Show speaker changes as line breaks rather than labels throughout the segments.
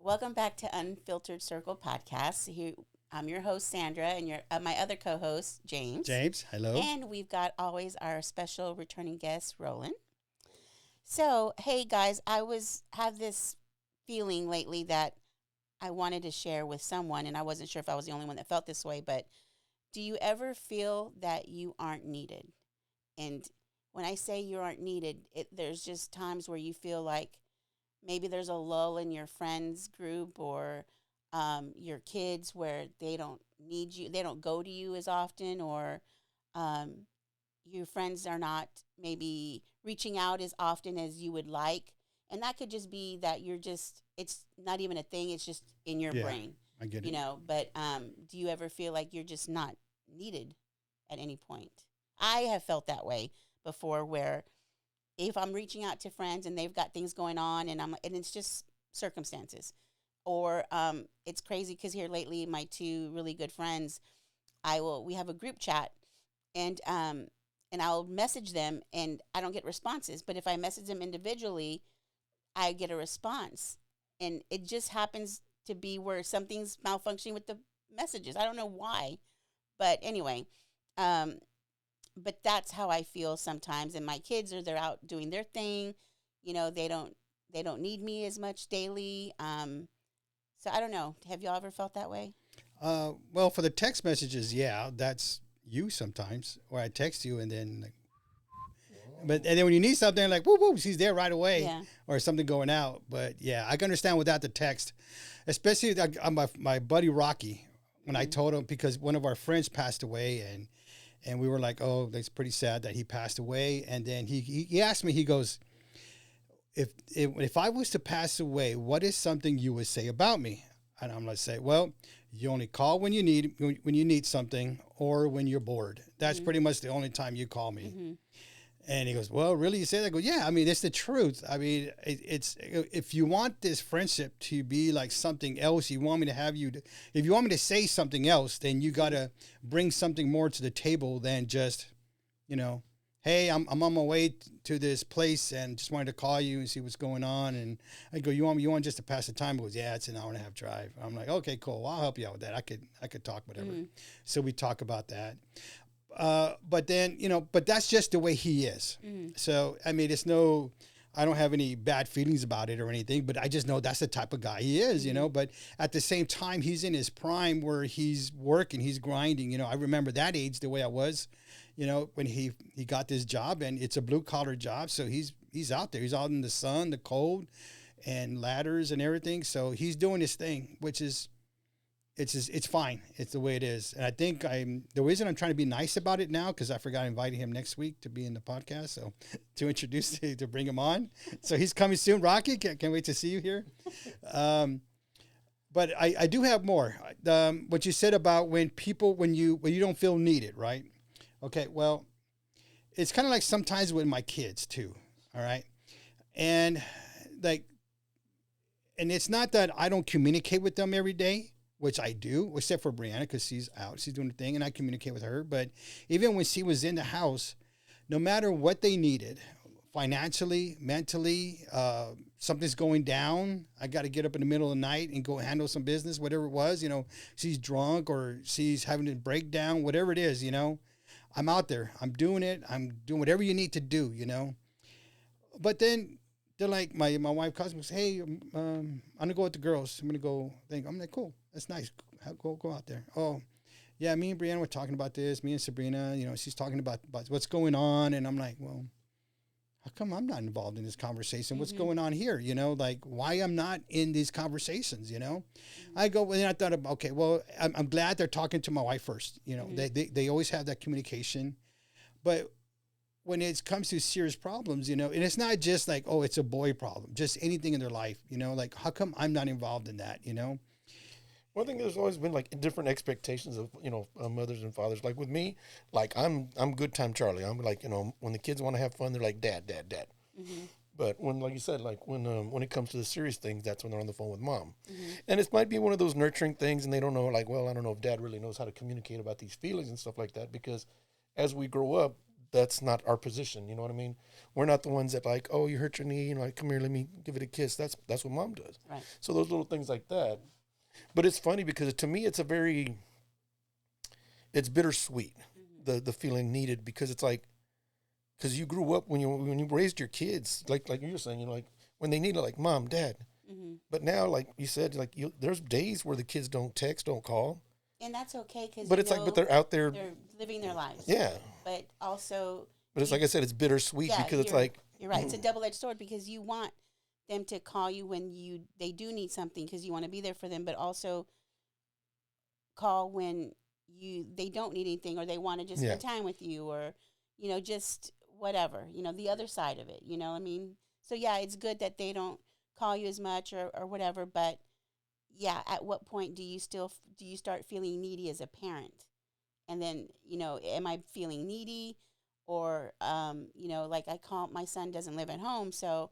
Welcome back to Unfiltered Circle podcast. Here, I'm your host Sandra, and my other co-host James.
James, hello.
And we've got always our special returning guest Roland. So, hey guys, I was have this feeling lately that I wanted to share with someone, and I wasn't sure if I was the only one that felt this way. But do you ever feel that you aren't needed? And when I say you aren't needed, there's just times where you feel like maybe there's a lull in your friends group or your kids where they don't need you, they don't go to you as often, or um, your friends are not maybe reaching out as often as you would like. And that could just be that it's not even a thing, it's just in your
Yeah,
brain,
I get it.
But do you ever feel like you're just not needed at any point? I have felt that way before where if I'm reaching out to friends and they've got things going on and it's just circumstances. Or it's crazy because here lately, my two really good friends, we have a group chat and I'll message them and I don't get responses. But if I message them individually, I get a response. And it just happens to be where something's malfunctioning with the messages. I don't know why. But anyway, um, but that's how I feel sometimes. And my kids they're out doing their thing. They don't need me as much daily. So I don't know. Have y'all ever felt that way?
Well, for the text messages, yeah, that's you sometimes. Or I text you and then, like, and then when you need something, like, whoop, whoop, she's there right away,
Yeah.
or something going out. But yeah, I can understand without the text, especially my buddy Rocky, when I
Mm-hmm.
told him, because one of our friends passed away, and we were like, oh, that's pretty sad that he passed away. And then he asked me, he goes, if I was to pass away, what is something you would say about me? And I'm gonna say, well, you only call when you need something, or when you're bored. That's
Mm-hmm.
pretty much the only time you call me.
Mm-hmm.
And he goes, well, really? You say that? I go, yeah. I mean, it's the truth. I mean, it's if you want this friendship to be like something else, you want me to have you. If you want me to say something else, then you gotta bring something more to the table than just, you know, hey, I'm on my way to this place and just wanted to call you and see what's going on. And I go, you want just to pass the time? He goes, yeah, it's an hour and a half drive. I'm like, okay, cool. Well, I'll help you out with that. I could talk whatever.
Mm-hmm.
So we talk about that. But then, but that's just the way he is.
Mm-hmm.
So, I mean, I don't have any bad feelings about it or anything, but I just know that's the type of guy he is,
Mm-hmm.
but at the same time, he's in his prime where he's working, he's grinding. I remember that age the way I was, when he got this job, and it's a blue collar job. So he's out there, he's out in the sun, the cold, and ladders and everything. So he's doing his thing, which is, it's fine. It's the way it is. And I think the reason I'm trying to be nice about it now, because I forgot inviting him next week to be in the podcast. So to introduce to bring him on. So he's coming soon. Rocky, can't wait to see you here. Um, but I do have more. What you said about when you don't feel needed, right? Okay. Well, it's kind of like sometimes with my kids too. All right. And like, and it's not that I don't communicate with them every day, which I do, except for Brianna, because she's out, she's doing the thing, and I communicate with her. But even when she was in the house, no matter what they needed, financially, mentally, something's going down, I got to get up in the middle of the night and go handle some business, whatever it was. She's drunk or she's having a breakdown, whatever it is. I'm out there, I'm doing it, I'm doing whatever you need to do. But then they're like, my wife calls me and says, hey, I'm gonna go with the girls. I'm gonna go think. I'm like, cool, that's nice. Go out there. Oh, yeah, me and Brianna were talking about this. Me and Sabrina, she's talking about what's going on, and I'm like, well, how come I'm not involved in this conversation? What's
Mm-hmm.
going on here? Like why I'm not in these conversations?
Mm-hmm.
I go, and I thought, okay, well, I'm glad they're talking to my wife first.
Mm-hmm.
They always have that communication, but when it comes to serious problems, and it's not just like, oh, it's a boy problem, just anything in their life, like how come I'm not involved in that?
One thing there's always been like different expectations of mothers and fathers. Like with me, like I'm good time Charlie. I'm like when the kids want to have fun, they're like dad, dad, dad.
Mm-hmm.
But when, like you said, like when it comes to the serious things, that's when they're on the phone with mom.
Mm-hmm.
And it might be one of those nurturing things, and they don't know, like, well, I don't know if dad really knows how to communicate about these feelings and stuff like that, because as we grow up, that's not our position. You know what I mean? We're not the ones that like, oh, you hurt your knee, you know, like, come here, let me give it a kiss. That's what mom does.
Right.
So those little things like that. But it's funny because to me, it's bittersweet, the feeling needed, because it's like, because you grew up when you raised your kids, like you were saying, you know, like when they need it, like mom, dad. But now, like you said, like there's days where the kids don't text, don't call.
And that's okay, because
But it's like, but they're out there.
they're living their lives.
Yeah.
But also,
But it's like I said, it's bittersweet because it's like.
You're right. It's a double-edged sword, because you want them to call you when they do need something, because you want to be there for them, but also call when they don't need anything, or they want to just spend time with you, or, you know, just whatever, you know, the other side of it, you know what I mean? So, yeah, it's good that they don't call you as much or whatever, but, yeah, at what point do you start feeling needy as a parent? And then, you know, am I feeling needy? Or, you know, like my son doesn't live at home, so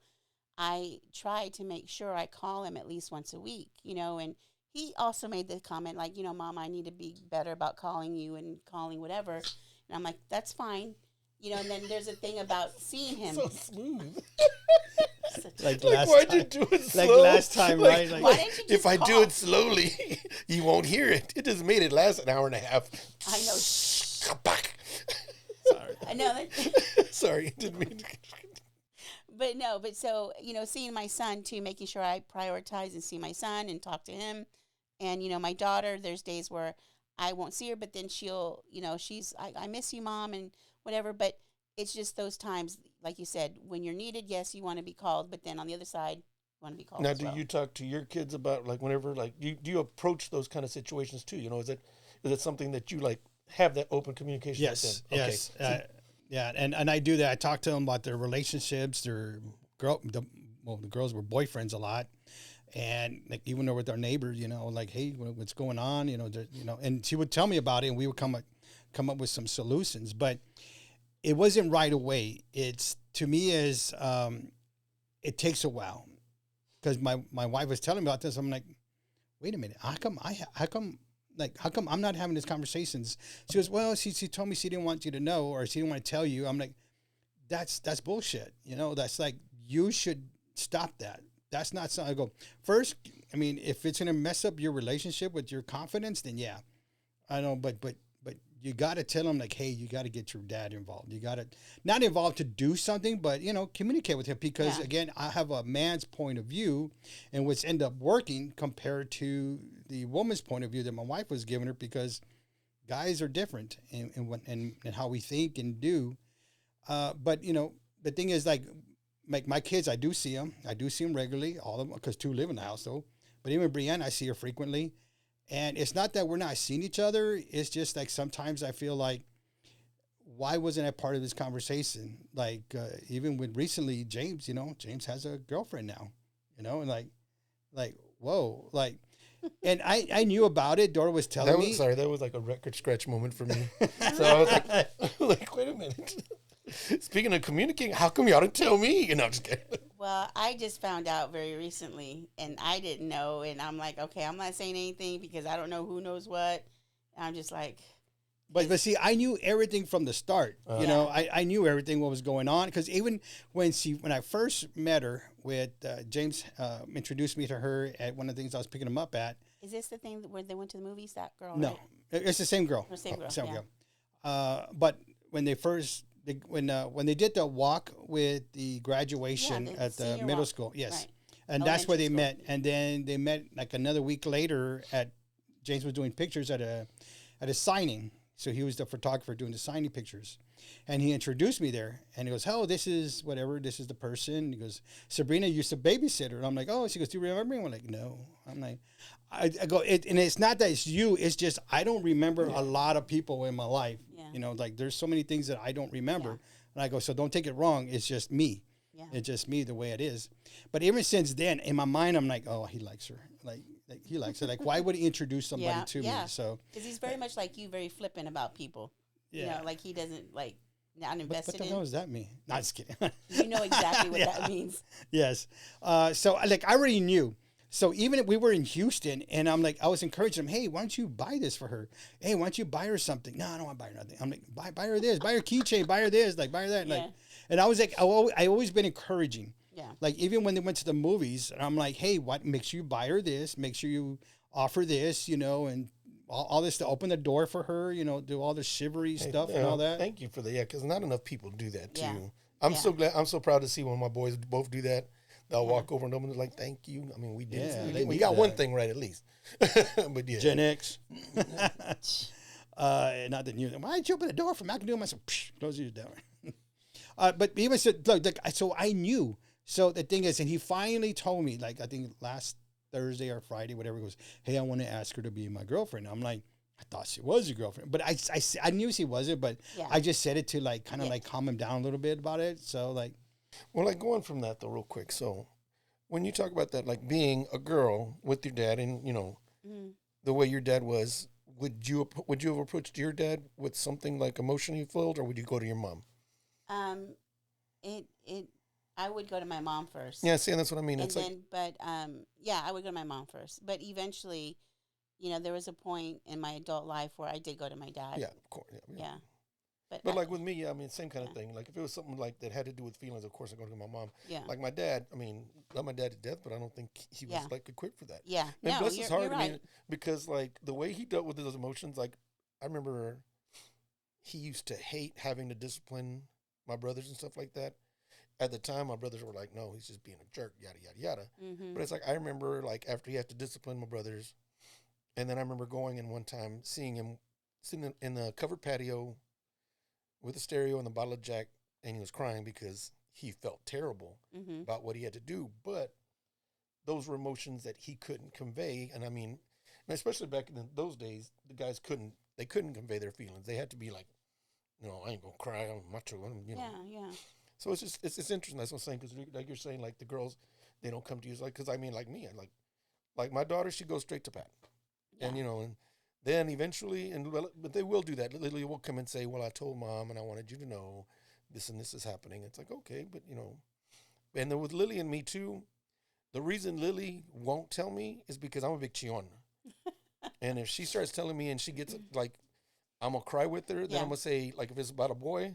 I try to make sure I call him at least once a week, you know, and he also made the comment, like, you know, Mom, I need to be better about calling you and calling whatever. And I'm like, that's fine. You know, and then there's a thing about seeing him.
So smooth.
Like
why'd you do it slow?
Like last time, right? Like,
why didn't you just
if I
call?
do it slowly, you won't hear it. It just made it last an hour and a half.
I know.
sorry.
I know that.
Sorry, didn't mean to.
But so, you know, seeing my son too, making sure I prioritize and see my son and talk to him. And, you know, my daughter, there's days where I won't see her, but then she'll, you know, I miss you, Mom, and whatever. But it's just those times, like you said, when you're needed, yes, you want to be called, but then on the other side, you want to be called
Now,
as
do
well.
you talk to your kids about, like, whenever, like, do you approach those kind of situations too? You know, is it something that you, like, have that open communication with them?
Yes. Yeah, and I do that. I talk to them about their relationships. The girls were boyfriends a lot, and like even though with our neighbors, you know, like, hey, what's going on? You know, and she would tell me about it, and we would come up with some solutions. But it wasn't right away. It's to me is it takes a while, because my wife was telling me about this. I'm like, wait a minute, how come I'm not having these conversations? She goes, well, she told me she didn't want you to know, or she didn't want to tell you. I'm like, that's bullshit. You know, that's like, you should stop that. That's not something. I go, first, I mean, if it's going to mess up your relationship with your confidence, then yeah, I know, but you got to tell them, like, hey, you got to get your dad involved. You got to, not involved to do something, but, you know, communicate with him, because again, I have a man's point of view and what's end up working compared to the woman's point of view that my wife was giving her, because guys are different and how we think and do. But, you know, the thing is, like my kids, I do see them regularly, all of them, because two live in the house though. But even Brienne, I see her frequently. And it's not that we're not seeing each other. It's just like sometimes I feel like, why wasn't I part of this conversation? Like even with recently, James, you know, James has a girlfriend now, you know, and like whoa, like, and I knew about it. Dora was telling me.
Sorry, that was like a record scratch moment for me. So I was like, wait a minute. Speaking of communicating, how come y'all didn't tell me? You know, I'm just kidding.
Well, I just found out very recently, and I didn't know, and I'm like, okay, I'm not saying anything because I don't know who knows what. And I'm just like.
But see, I knew everything from the start. You know, I knew everything what was going on, because even when I first met her, with James introduced me to her at one of the things I was picking him up at.
Is this the thing where they went to the movies? That girl?
No,
right?
it's the same girl.
The same girl.
Same
yeah.
girl. But when they first. When they did the walk with the graduation at the middle walk. School, yes, right. And that's where they met. And then they met like another week later at James was doing pictures at a signing. So he was the photographer doing the signing pictures, and he introduced me there. And he goes, "Oh, this is whatever. This is the person." He goes, "Sabrina used to babysit her." And I'm like, "Oh." She goes, "Do you remember me?" I'm like, "No." I'm like, I go, and it's not that it's you. It's just I don't remember a lot of people in my life. Yeah. You know, like there's so many things that I don't remember. Yeah. And I go, so don't take it wrong. It's just me. Yeah. It's just me the way it is. But ever since then, in my mind, I'm like, oh, he likes her. Like he likes her. Like, why would he introduce somebody to me? So
because he's very much like you, very flippant about people. Yeah. You know, like he doesn't like not invested in.
What the hell does that mean? Not just kidding.
You know exactly what that means.
Yes. So like I already knew. So even if we were in Houston, and I'm like, I was encouraging him, hey, why don't you buy this for her? Hey, why don't you buy her something? No, I don't want to buy her nothing. I'm like, buy her this, buy her keychain, buy her this, like buy her that,
Yeah.
like. And I was like, I always been encouraging.
Yeah.
Like even when they went to the movies, and I'm like, hey, what? Make sure you buy her this. Make sure you offer this, you know, and all this to open the door for her, you know, do all the shivery stuff and all that.
Thank you for that. Yeah, because not enough people do that too.
Yeah.
I'm so glad. I'm so proud to see when my boys both do that. They'll
Yeah.
walk over and open it like, "Thank you." I mean, we did.
Yeah,
we
they
we
need
got one
that.
thing right at least. But yeah,
Gen X. Not the new. Why did you open the door for me? I can do it myself. Psh, close your door. But even said, look, so I knew. So the thing is, and he finally told me, like I think last Thursday or Friday, whatever, he goes, hey, I want to ask her to be my girlfriend. I'm like, I thought she was your girlfriend, but I knew she wasn't, but
Yeah.
I just said it to like kind of
Yeah.
like calm him down a little bit about it. So like,
well, like going from that though, real quick. So when you talk about that, like being a girl with your dad, and you know the way your dad was, would you have approached your dad with something like emotionally filled, or would you go to your mom?
I would go to my mom first.
Yeah, see, that's what I mean.
And
It's
then, but yeah, I would go to my mom first. But eventually, you know, there was a point in my adult life where I did go to my dad.
yeah, of course, yeah.
Yeah.
But like with me, yeah, I mean, same kind of thing. Like if it was something like that had to do with feelings, of course I go to my mom.
Yeah.
Like my dad, I mean, love my dad to death, but I don't think he was
Yeah.
like equipped for that.
Yeah.
And
No,
bless
you're,
his heart,
you're
I
right.
mean, because like the way he dealt with those emotions, like I remember he used to hate having to discipline my brothers and stuff like that. At the time, my brothers were like, "No, he's just being a jerk," yada yada yada.
Mm-hmm.
But it's like I remember, like after he had to discipline my brothers, and then I remember going in one time, seeing him sitting in the covered patio with a stereo and the bottle of Jack, and he was crying because he felt terrible
Mm-hmm.
about what he had to do. But those were emotions that he couldn't convey, and I mean, especially back in those days, the guys couldn't convey their feelings. They had to be like, "No, I ain't gonna cry. I'm macho." You know.
Yeah. Yeah.
So it's just it's interesting. That's what I'm saying, because like you're saying, like the girls, they don't come to you. It's like, because I mean, like me, I like my daughter, she goes straight to Pat, and you know, and then eventually, but they will do that. Lily will come and say, "Well, I told mom, and I wanted you to know this and this is happening." It's like, okay, but you know, and then with Lily and me too, the reason Lily won't tell me is because I'm a big chillon, and if she starts telling me and she gets like, I'm gonna cry with her. Then I'm gonna say, like, if it's about a boy,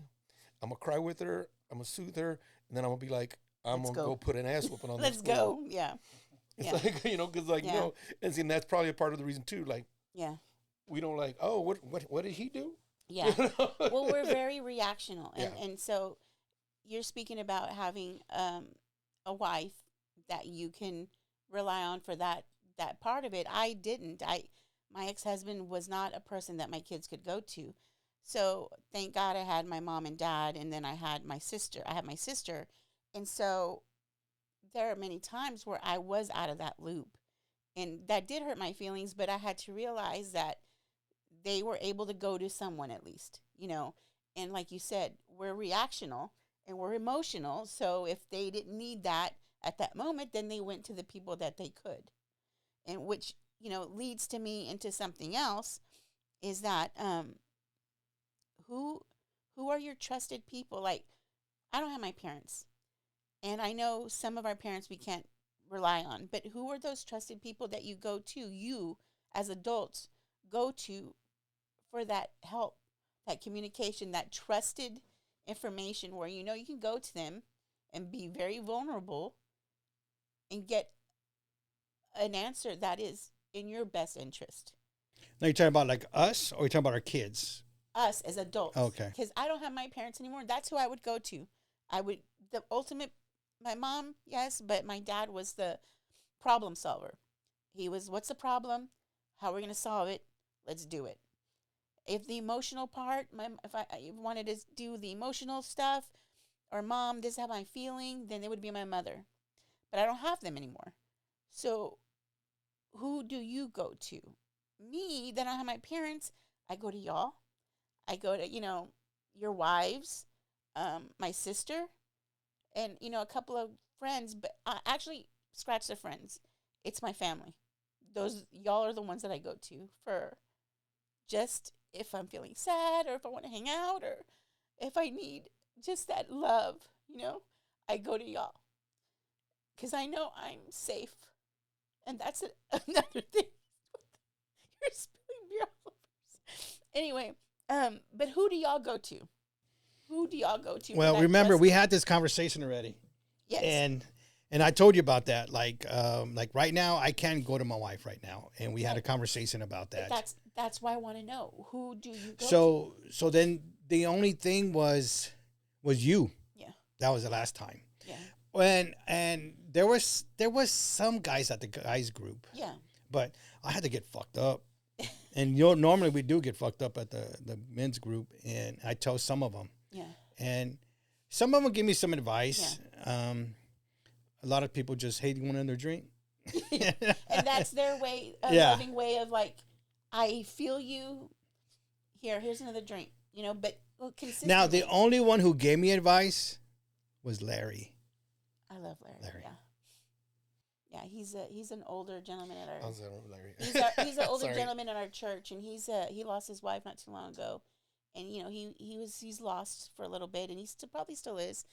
I'm gonna cry with her. I'm gonna soothe her, and then I'm gonna be like, I'm
Let's
gonna go put an ass whooping on.
Let's
this girl.
go. Yeah.
It's
Yeah.
like, you know, because like you
Yeah.
know, and see, and that's probably a part of the reason too. Like
Yeah.
we don't like, oh, what did he do?
Yeah. Well, we're very reactional, and
Yeah.
and so you're speaking about having a wife that you can rely on for that part of it. I didn't. My ex-husband was not a person that my kids could go to. So thank God I had my mom and dad, and then I had my sister. And so there are many times where I was out of that loop, and that did hurt my feelings. But I had to realize that they were able to go to someone at least, you know. And like you said, we're reactional and we're emotional. So if they didn't need that at that moment, then they went to the people that they could. And which, you know, leads to me into something else, is that who are your trusted people? Like, I don't have my parents, and I know some of our parents we can't rely on, but who are those trusted people that you go to, you as adults go to for that help, that communication, that trusted information where you know you can go to them and be very vulnerable and get an answer that is in your best interest?
now you're talking about like us, or you're talking about our kids?
Us as adults.
Okay.
Because I don't have my parents anymore. That's who I would go to. The ultimate, my mom, yes, but my dad was the problem solver. He was, what's the problem? How are we going to solve it? Let's do it. If the emotional part, if I wanted to do the emotional stuff, or mom, this is how I'm feeling, then it would be my mother. But I don't have them anymore. So who do you go to? Me, that I don't have my parents, I go to y'all. I go to, you know, your wives, my sister, and, you know, a couple of friends. But actually, scratch the friends. It's my family. Y'all are the ones that I go to for just if I'm feeling sad, or if I want to hang out, or if I need just that love, you know, I go to y'all. Because I know I'm safe And that's another thing. You're spilling beer all over. Anyway, but who do y'all go to? Who do y'all go to?
Well, remember, we had this conversation already.
Yes.
And I told you about that. Like right now, I can't go to my wife right now. And we had a conversation about that.
But that's why I want to know. Who do you go to?
So then the only thing was you.
Yeah.
That was the last time.
Yeah.
And there was some guys at the guys group.
Yeah.
But I had to get fucked up. And normally we do get fucked up at the men's group, and I tell some of them.
Yeah.
And some of them give me some advice. Yeah. A lot of people just hate one another drink.
And that's their way, loving way of like, I feel you. Here's another drink, but consistently.
Now, the only one who gave me advice was Larry.
I love Larry. Yeah, he's an older gentleman at our.
How's that, Larry?
He's an older gentleman at our church, and he lost his wife not too long ago, and he's lost for a little bit, and he probably still is.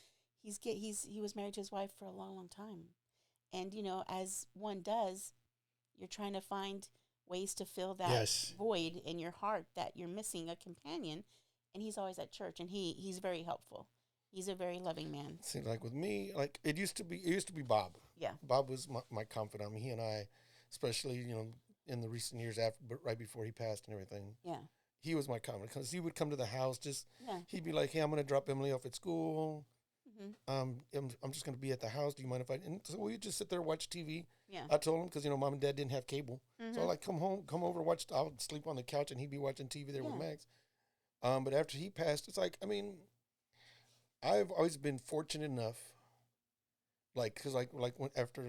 He was married to his wife for a long, long time, and as one does, you're trying to find ways to fill that void in your heart that you're missing a companion, and he's always at church, and he's very helpful. He's a very loving man.
See, like with me, like it used to be Bob.
Yeah.
Bob was my confidant. I mean, he and I, especially, in the recent years but right before he passed and everything. Yeah. He was my confidant because he would come to the house he'd be like, hey, I'm going to drop Emily off at school. Mm-hmm. I'm just going to be at the house. Do you mind if and so we just sit there and watch TV. Yeah. I told him because, mom and dad didn't have cable. Mm-hmm. So I like, come over, I'll sleep on the couch and he'd be watching TV there with Max. But after he passed, it's like, I mean, I've always been fortunate enough, because after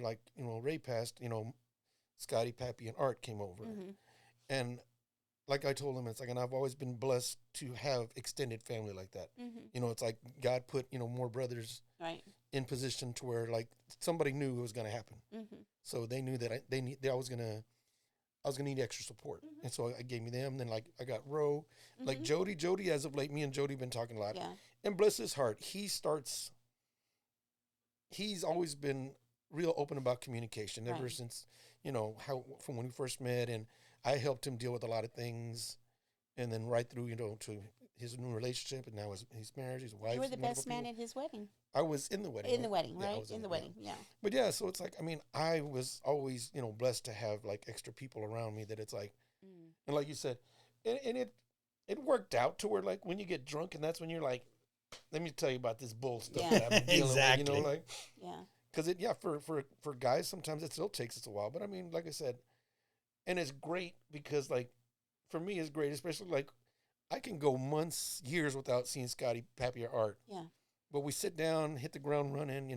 Ray passed, Scotty, Pappy, and Art came over, and like I told him, it's like, and I've always been blessed to have extended family like that. Mm-hmm. It's like God put more brothers in position to where like somebody knew it was going to happen, so they knew that I was gonna need extra support, and so I gave me them. Then like I got Ro, like Jody. As of late, me and Jody been talking a lot. Yeah. And bless his heart, he's always been real open about communication ever since, from when we first met, and I helped him deal with a lot of things, and then right through, to his new relationship, and now his marriage, his wife.
You were the best man at his wedding.
I was in the wedding.
In the wedding, right? In the wedding, yeah.
But yeah, so it's like, I mean, I was always, blessed to have like extra people around me that it's like, and like you said, and it worked out to where like when you get drunk, and that's when you're like, let me tell you about this bull stuff that I've been dealing with, because for guys sometimes it still takes us a while, but I mean, like I said, and it's great because like for me it's great, especially like I can go months, years without seeing Scotty, Pappy, or Art. Yeah. But we sit down, hit the ground running.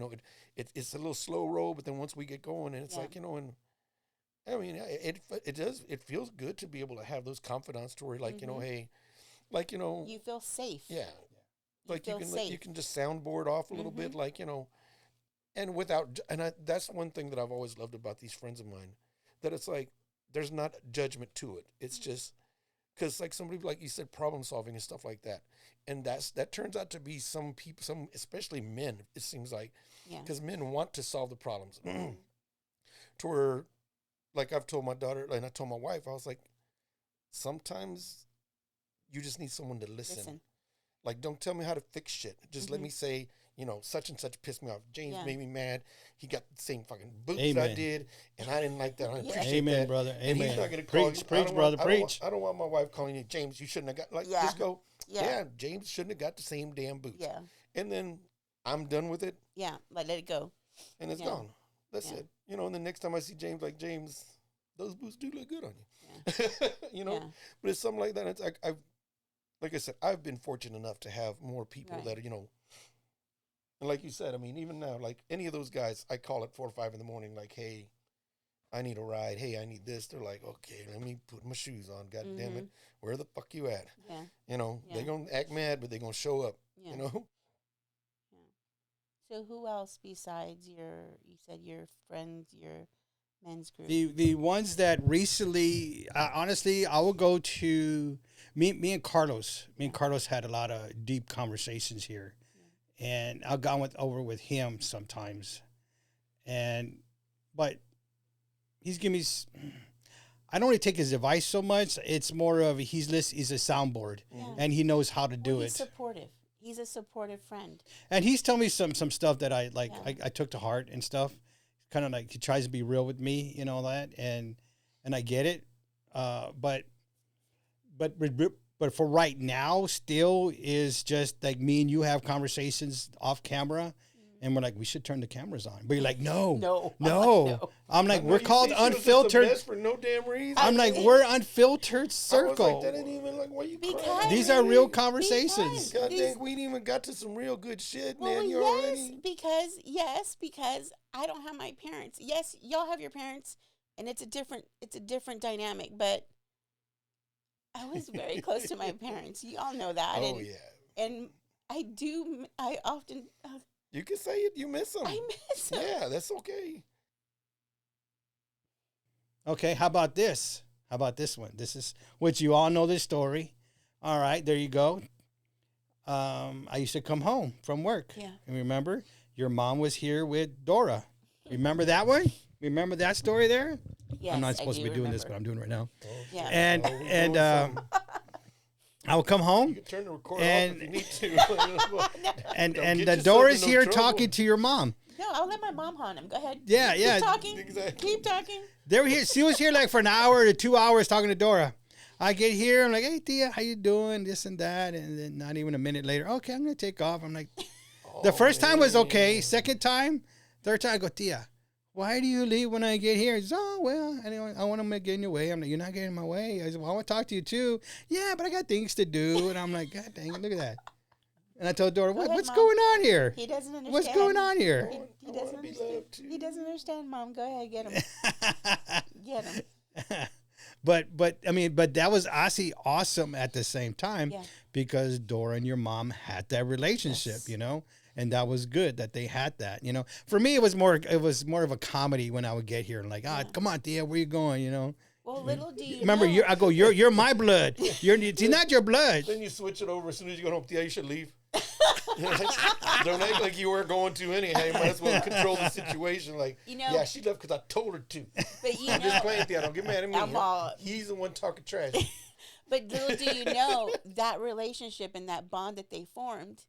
It's a little slow roll, but then once we get going, and it's like and I mean it feels good to be able to have those confidants to where like hey, like
you feel safe.
Yeah. Like you can just soundboard off a little bit, like, and that's one thing that I've always loved about these friends of mine, that it's like, there's not judgment to it. It's just, cause like somebody, like you said, problem solving and stuff like that. And that turns out to be some people, especially men, it seems like, cause men want to solve the problems to where, like I've told my daughter, and I told my wife, I was like, sometimes you just need someone to listen. Like, don't tell me how to fix shit. Just let me say, such and such pissed me off. James made me mad. He got the same fucking boots I did, and I didn't like that. I appreciate that.
Brother.
And
Amen.
he's not going to call
preach, brother, preach.
I don't want my wife calling you James. You shouldn't have got just go. Yeah, James shouldn't have got the same damn boots. Yeah, and then I'm done with it.
Yeah, let it go,
and it's gone. That's it. And the next time I see James, like James, those boots do look good on you. But it's something like that. It's like like I said, I've been fortunate enough to have more people that are, and like you said, I mean, even now, like any of those guys, I call at 4 or 5 in the morning, like, hey, I need a ride. Hey, I need this. They're like, okay, let me put my shoes on. God damn it. Where the fuck you at? Yeah. They're going to act mad, but they're going to show up, Yeah.
So who else besides you said your friends, your men's group?
The ones that recently, honestly, I will go to me and Carlos. Me and Carlos had a lot of deep conversations here, and I've gone over with him sometimes, but he's giving me. I don't really take his advice so much. It's more of he's a soundboard, and he knows how to do
he's
it.
Supportive. He's a supportive friend.
And he's telling me some stuff that I like. I took to heart and stuff. Kind of like he tries to be real with me, that, and I get it. But for right now, still is just like me and you have conversations off camera. And we're like, we should turn the cameras on. But you're like, no.
No.
I'm like, we're called Unfiltered.
For no damn reason.
I'm like, we're Unfiltered Circle.
I was like, that ain't even like, why you crying?
These are real conversations.
God dang, we ain't even got to some real good shit,
well,
man. You're already.
Because I don't have my parents. Yes, y'all have your parents, and it's a different dynamic. But I was very close to my parents. You all know that.
Oh,
And I often.
You can say it. You miss them.
I miss them.
Yeah, that's okay.
Okay, how about this? How about this one? This is, which you all know this story. All right, there you go. I used to come home from work.
Yeah.
And remember, your mom was here with Dora. Remember that one? Remember that story there?
Yes,
I'm not supposed to be doing this, but I'm doing it right now.
Yeah.
And I will come home.
You can turn the recorder off if you need to.
and the Dora's here talking to your mom.
No, I'll let my mom haunt him. Go ahead.
Yeah.
Keep talking.
Exactly.
Keep talking.
They were here. She was here like for an hour to 2 hours talking to Dora. I get here. I'm like, hey, Tia, how you doing? This and that. And then not even a minute later, okay, I'm going to take off. I'm like, the first time was okay. Second time, third time, I go, Tia, why do you leave when I get here? He says, oh, well, anyway, I want to get in your way. I'm like, you're not getting in my way. I said, well, I want to talk to you too. Yeah, but I got things to do. And I'm like, God dang it, look at that. And I told Dora, what's
Mom.
going on here?
He doesn't understand.
What's going on here?
He doesn't understand. He doesn't understand, Mom. Go ahead, get him. Get him.
But that was actually awesome at the same time because Dora and your mom had that relationship, and that was good that they had that, For me, it was more of a comedy when I would get here and like, come on, Tia, where you going,
Well, little do you
remember,
know.
you're my blood. It's not your blood.
Then you switch it over as soon as you go home. Tia, you should leave. Don't act like you were going to anyhow. You might as well control the situation. Like, yeah, she left because I told her to.
But
I'm just playing, Tia. Don't get mad at me. He's the one talking trash.
But little do you know, that relationship and that bond that they formed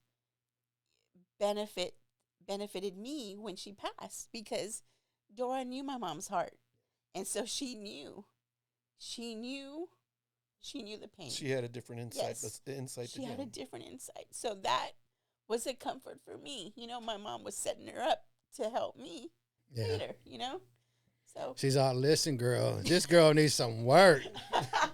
benefited me when she passed because Dora knew my mom's heart. And so she knew the pain.
She had a different insight.
Yes.
The insight.
She had a different insight. So that was a comfort for me. My mom was setting her up to help me later, So
she's all, listen, girl, this girl needs some work.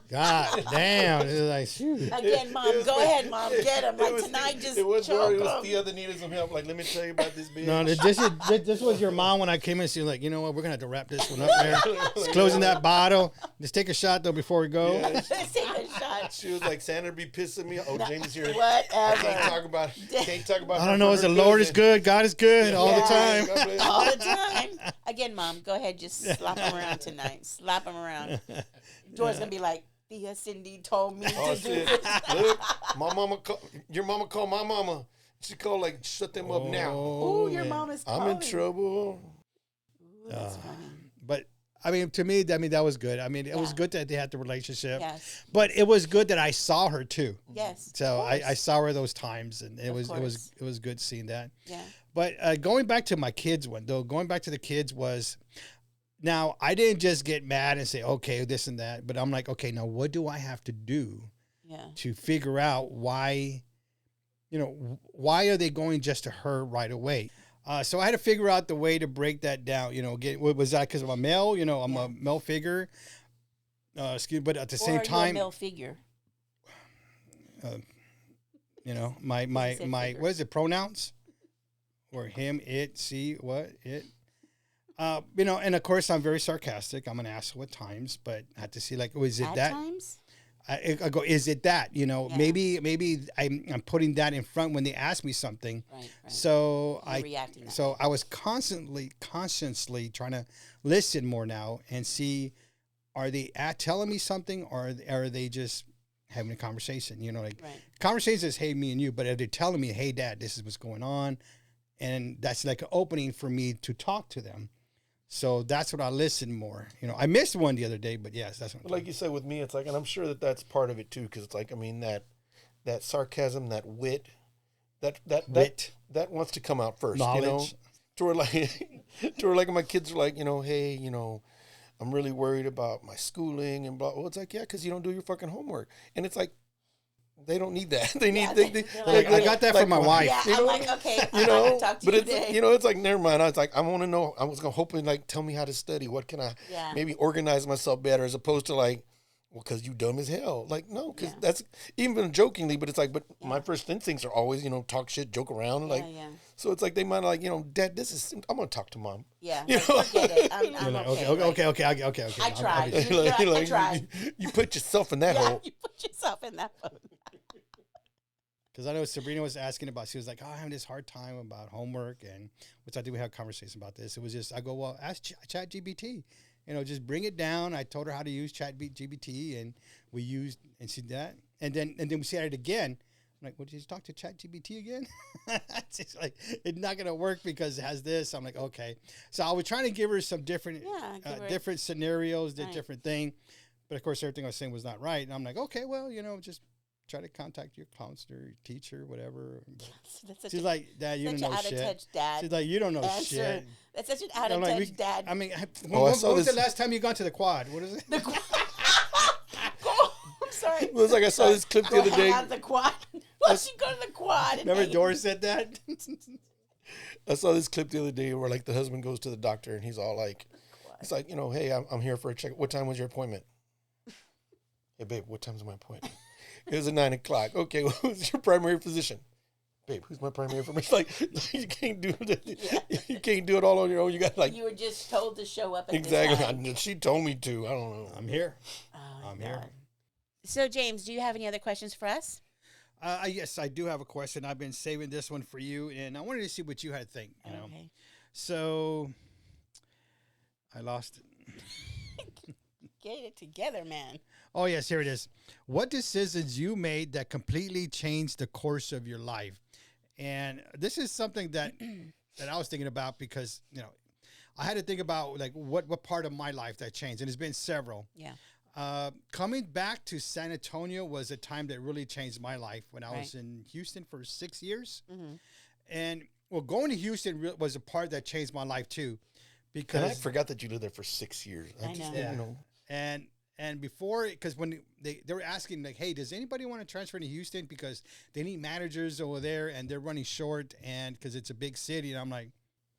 God damn. It's like, shoot.
Again, Mom, go ahead, Mom, get him. Like tonight, just
it was
choke
It was
him.
the other needed some help. Like, let me tell you about this bitch.
No, this was your mom when I came in. She was like, you know what? We're going to have to wrap this one up there. Just closing that bottle. Just take a shot, though, before we go.
Yeah,
Take a shot.
she was like, Sandra be pissing me. Oh, Jamie's here.
Whatever.
Can't talk about.
I don't know. It's the Lord is good. God is good all the time.
All the time. Again, Mom, go ahead. Just slap him around tonight. Slap him around. Dora's going to be like, Tia Cindy told me to do this.
Look, your mama called my mama. She called like, shut them up now.
Ooh, your mom is calling.
I'm in trouble.
Ooh, that's funny.
But to me, that was good. It was good that they had the relationship.
Yes.
But it was good that I saw her too.
Yes.
So I saw her those times, and it was good seeing that.
Yeah.
But going back to my kids one though, going back to the kids was. Now, I didn't just get mad and say, okay, this and that, but I'm like, okay, now what do I have to do to figure out why, why are they going just to her right away? So I had to figure out the way to break that down, was that because I'm a male, I'm a male figure, but at the same time.
A male figure.
My what is it, pronouns? Or him, it, she, what, it. And of course I'm very sarcastic. I'm an asshole at times, but I have to see like, is it that?
Times?
I go, is it that? Maybe I'm putting that in front when they ask me something.
Right.
So
I
I was consciously trying to listen more now and see, are they telling me something or are they just having a conversation? Conversation is hey, me and you, but if they're telling me, hey, Dad, this is what's going on, and that's like an opening for me to talk to them. So that's what I listen more. You know, I missed one the other day, but yes, that's what
But like you said with me, it's like, and I'm sure that that's part of it too, because it's like, I mean, that sarcasm, that wit, that wants to come out first,
knowledge.
you know, to where like, to where like my kids are like, you know, hey, you know, I'm really worried about my schooling and blah. Well, it's like, yeah, because you don't do your fucking homework, and it's like, they don't need that. They need.
Yeah,
they,
they're
Like, I got that
like,
from my wife.
Yeah,
You
I'm
know?
like, okay, I'm
You
not
know,
gonna talk to
but
you
it's
today.
you know, it's like never mind. I was like, I want to know. I was gonna hopefully like tell me how to study. What can I
Yeah.
maybe organize myself better as opposed to like, well, because you dumb as hell. Like no, because
Yeah.
that's even jokingly, but it's like, but
Yeah.
my first instincts are always talk shit, joke around, like.
yeah.
So it's like they might like Dad, this is. I'm gonna talk to Mom.
Yeah,
You
like,
know?
forget it. I'm
You're like,
okay.
okay.
I tried.
I'll be-
You're like, I
Like,
tried.
you put yourself in that
Yeah,
hole.
you put yourself in that boat.
Because I know Sabrina was asking about, she was like, oh, I'm having this hard time about homework, and which I do have a conversation about this. It was just, I go, well, ask Chat GBT. You know, just bring it down. I told her how to use Chat GBT, and we used, and she did that. And then we said it again. I'm like, well, did you talk to Chat GBT again? It's like, it's not going to work because it has this. I'm like, okay. So I was trying to give her some different,
Yeah,
different scenarios,
Right.
different thing. But of course, everything I was saying was not right. And I'm like, okay, well, you know, just try to contact your counselor, your teacher, whatever.
That's such
She's
a,
like, Dad, you
such
don't
an
know
out of
shit.
touch dad.
She's like, you don't know
answer.
shit.
That's such an out
I'm
of
like,
touch dad.
I mean,
Oh, I
when
saw
was the
this-
last time you gone to the quad? What is it?
The quad. I'm sorry.
Well, it's like I saw this clip the
Go
other
hang
day.
out at the quad. Why she go to the quad? And
Remember
hang-
Doris said that?
I saw this clip the other day where like the husband goes to the doctor and he's all like, he's like, hey, I'm here for a check. What time was your appointment? Hey, babe, what time's my appointment? It was at 9 o'clock. Okay, well, who's your primary physician? Babe, who's my primary physician? Like, you can't do it. You can't do it all on your own. You got like
You were just told to show up at
exactly.
this time.
She told me to. I don't know.
I'm here.
Oh,
I'm
my
here.
God. So, James, do you have any other questions for us?
Yes, I do have a question. I've been saving this one for you, and I wanted to see what you had to think. You know,
Okay.
so I lost it.
Get it together, man.
Oh yes, here it is. What decisions you made that completely changed the course of your life? And this is something that I was thinking about because I had to think about like what part of my life that changed, and it's been several.
Yeah.
Coming back to San Antonio was a time that really changed my life when I was
Right.
in Houston for 6 years.
Mm-hmm.
And well, going to Houston was a part that changed my life too,
And I
because
forgot that you lived there for 6 years.
I know.
Yeah. And before, because when they were asking like, hey, does anybody want to transfer to Houston because they need managers over there and they're running short, and because it's a big city, and I'm like,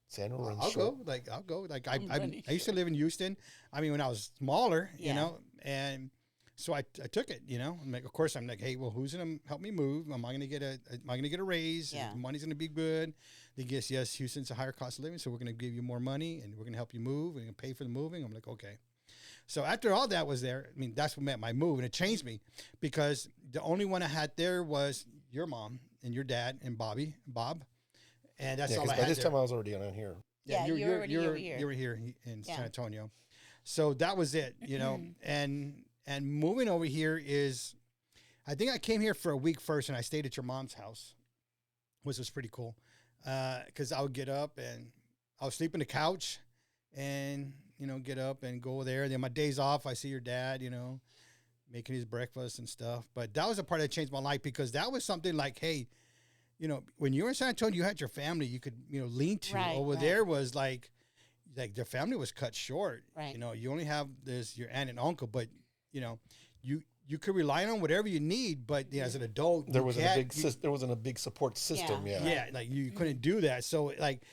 Sandra runs
I'll
short.
go. Like I'll go. Like
I'm running
I used to live in Houston. I mean, when I was smaller,
Yeah.
and so I took it. I'm like, of course, I'm like, hey, well, who's gonna help me move? Am I gonna get a raise?
Yeah.
Money's gonna be good. They guess yes, Houston's a higher cost of living, so we're gonna give you more money and we're gonna help you move and pay for the moving. I'm like, okay. So after all that was there, I mean, that's what meant my move, and it changed me because the only one I had there was your mom and your dad and Bob, and that's
Yeah,
all I
because
had
by this
there.
time I was already on here.
Yeah, you were already over here.
You were here in
Yeah.
San Antonio, so that was it. And moving over here is, I think I came here for a week first, and I stayed at your mom's house, which was pretty cool, because I would get up and I would sleep on the couch, and get up and go there. Then my days off, I see your dad, making his breakfast and stuff. But that was a part that changed my life because that was something like, hey, when you were in San Antonio, you had your family you could, lean to.
Right,
Over
right.
there was like their family was cut short.
Right.
You only have your aunt and uncle, but you could rely on whatever you need. But as an adult,
There
you
wasn't
can't-
there wasn't a big support system.
Yeah.
Yeah.
yeah, like you couldn't do that. So like,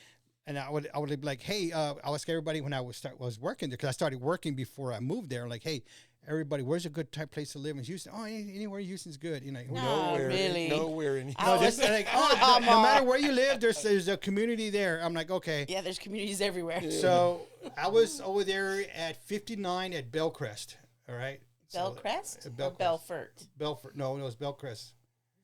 and I would be like, hey, I'll ask everybody when I was working there, because I started working before I moved there. Like, hey, everybody, where's a good type place to live in Houston? Oh, anywhere in Houston's good.
No.
Nowhere,
really?
nowhere in
I
No,
was-
just like, no matter where you live, there's a community there. I'm like, okay.
Yeah, there's communities everywhere.
So I was over there at 59 at Bellcrest. All right.
Bellcrest
So,
or
Bellcrest.
Belfort?
Belfort. No, it was Bellcrest.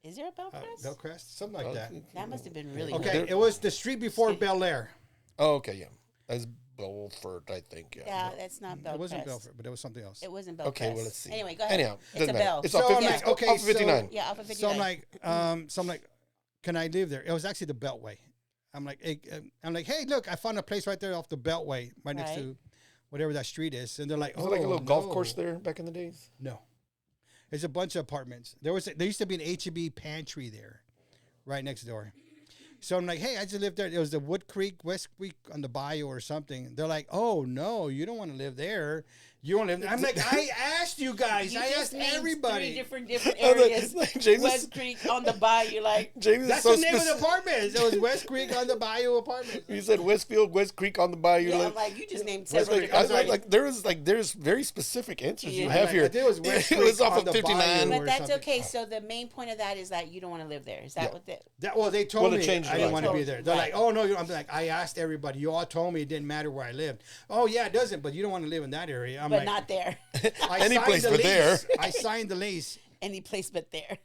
Is there a Bellcrest?
Bellcrest, something like that.
That must have been really
Okay,
nice.
it was the street before Bel Air.
Oh, okay, yeah. That's Belfort, I think. Yeah.
Yeah, that's not Bellcrest.
It wasn't Belfort, but it was something else.
It wasn't Bellcrest.
Okay, well, let's see.
Anyway, go ahead.
Anyhow,
it's a
doesn't matter.
bell.
It's
So
off
I'm
59.
like, okay,
off 59.
Yeah, off of 59.
So I'm like, can I live there? It was actually the Beltway, hey, look, I found a place right there off the Beltway, right next to whatever that street is. And they're like,
Was it like a little golf course there back in the days?
No. There's a bunch of apartments. There used to be an H-E-B pantry there, right next door. So I'm like, hey, I just lived there. It was the Wood Creek, West Creek on the bayou or something. They're like, oh, no, you don't want to live there. You want to live there. I'm like, I asked you guys. I asked everybody.
Three different areas.
James
West Creek on the bayou. Like,
James
that's
so
the name of the apartments. It was West Creek on the bayou apartments.
You said Westfield, West Creek on the bayou.
Yeah, I'm like, you just named several different.
There's very specific answers you
Yeah.
have here.
I think it was West Creek
It was off
on
of
the
59.
bayou
But
or
that's
something.
okay. So the main point of that is that you don't want to live there. Is that what the...
Well, they told me
changed
I
your
didn't
life.
want to be there. They're like, oh, no. I'm like, I asked everybody. You all told me it didn't matter where I lived. Oh, yeah, it doesn't, but you don't want to live in that area. I'm
But
like,
not there.
Any place but there.
I signed the lease.
Any place but there.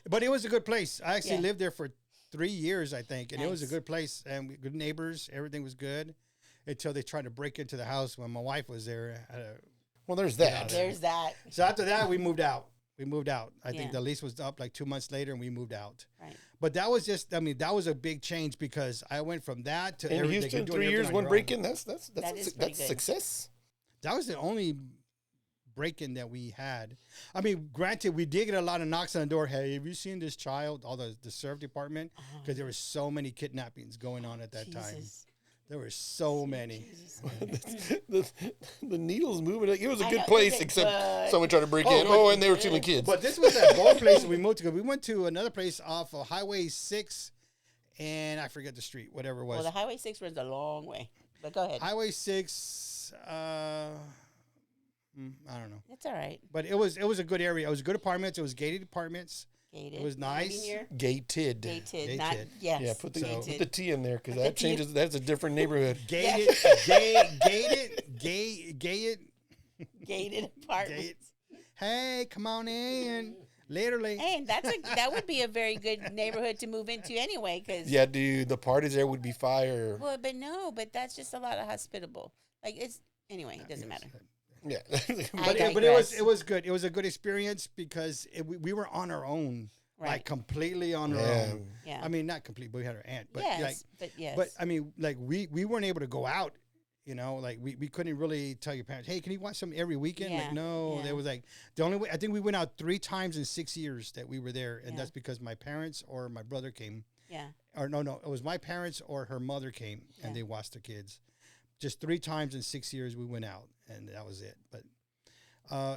But it was a good place. I actually
Yeah.
lived there for 3 years, I think, and it was a
Nice.
good place and good neighbors. Everything was good until they tried to break into the house when my wife was there.
Well, there's that.
There's that.
So after that, we moved out. I think
Yeah.
the lease was up like 2 months later, and we moved out.
Right.
But that was just, that was a big change because I went from that to
In
everything.
Houston,
doing
3
everything
years,
on
one
your own.
break-in. That's
That is pretty good.
success.
That was the only break-in that we had. I mean, granted, we did get a lot of knocks on the door. Hey, have you seen this child? All the serve department, because there were so many kidnappings going on at that time.
Jesus.
There were so many.
Jesus.
the needle's moving. It was a
I
good
know,
place,
is it
except
good?
someone tried to break in.
but-
Oh, and they were stealing kids.
But this was that both place we moved to. We went to another place off of Highway 6, and I forget the street, whatever it was.
Well, the Highway 6 runs a long way. But go ahead.
Highway 6, I don't know.
It's all right.
But it was a good area. It was good apartments. It was gated apartments.
Gated.
It was nice.
Gated.
Gated. Not,
Gated.
yes.
Yeah, put the
gated.
T in there because
Put
that
the T in.
changes. That's a different neighborhood.
Gated, gated.
Gated apartments.
Hey, come on in. Literally.
And that would be a very good neighborhood to move into anyway. Cause,
Yeah, dude, the parties there would be fire.
Well, but that's just a lot of hospitable. Like anyway, it doesn't matter.
Yeah,
But it was good. It was a good experience because we were on our own,
Right.
like completely on our
Yeah.
own.
Yeah.
I mean, not completely, but we had our aunt. But
Yes, but yes.
But I mean, like we weren't able to go out. You know, like we couldn't really tell your parents, hey, can you watch something every weekend?
Yeah,
Like, no,
yeah.
there was like the only way. I think we went out 3 times in 6 years that we were there, and
Yeah.
that's because my parents or my brother came.
Yeah.
Or no, it was my parents or her mother came and
Yeah.
they watched the kids. Just 3 times in 6 years we went out, and that was it. But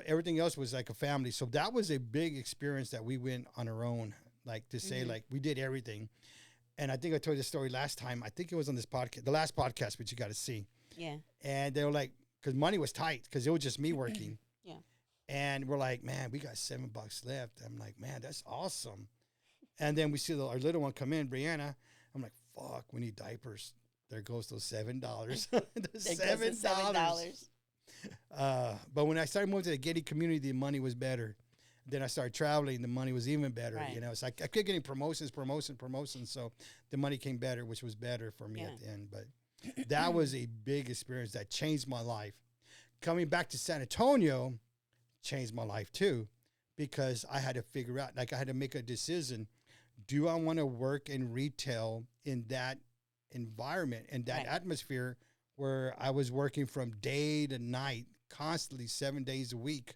everything else was like a family. So that was a big experience that we went on our own, like to say, like we did everything. And I think I told you the story last time. I think it was on this podcast, the last podcast, which you got to see.
Yeah.
And they were like, because money was tight, because it was just me working.
Yeah.
And we're like, man, we got $7 left. I'm like, man, that's awesome. And then we see our little one come in, Brianna. I'm like, fuck, we need diapers. There goes those $7. The $7. But when I started moving to the gated community, the money was better. Then I started traveling, the money was even better.
Right.
You know, it's like I kept getting promotions. So the money came better, which was better for me at the end. But that was a big experience that changed my life. Coming back to San Antonio changed my life too, because I had to figure out, like I had to make a decision. Do I want to work in retail in that environment and that atmosphere where I was working from day to night, constantly 7 days a week?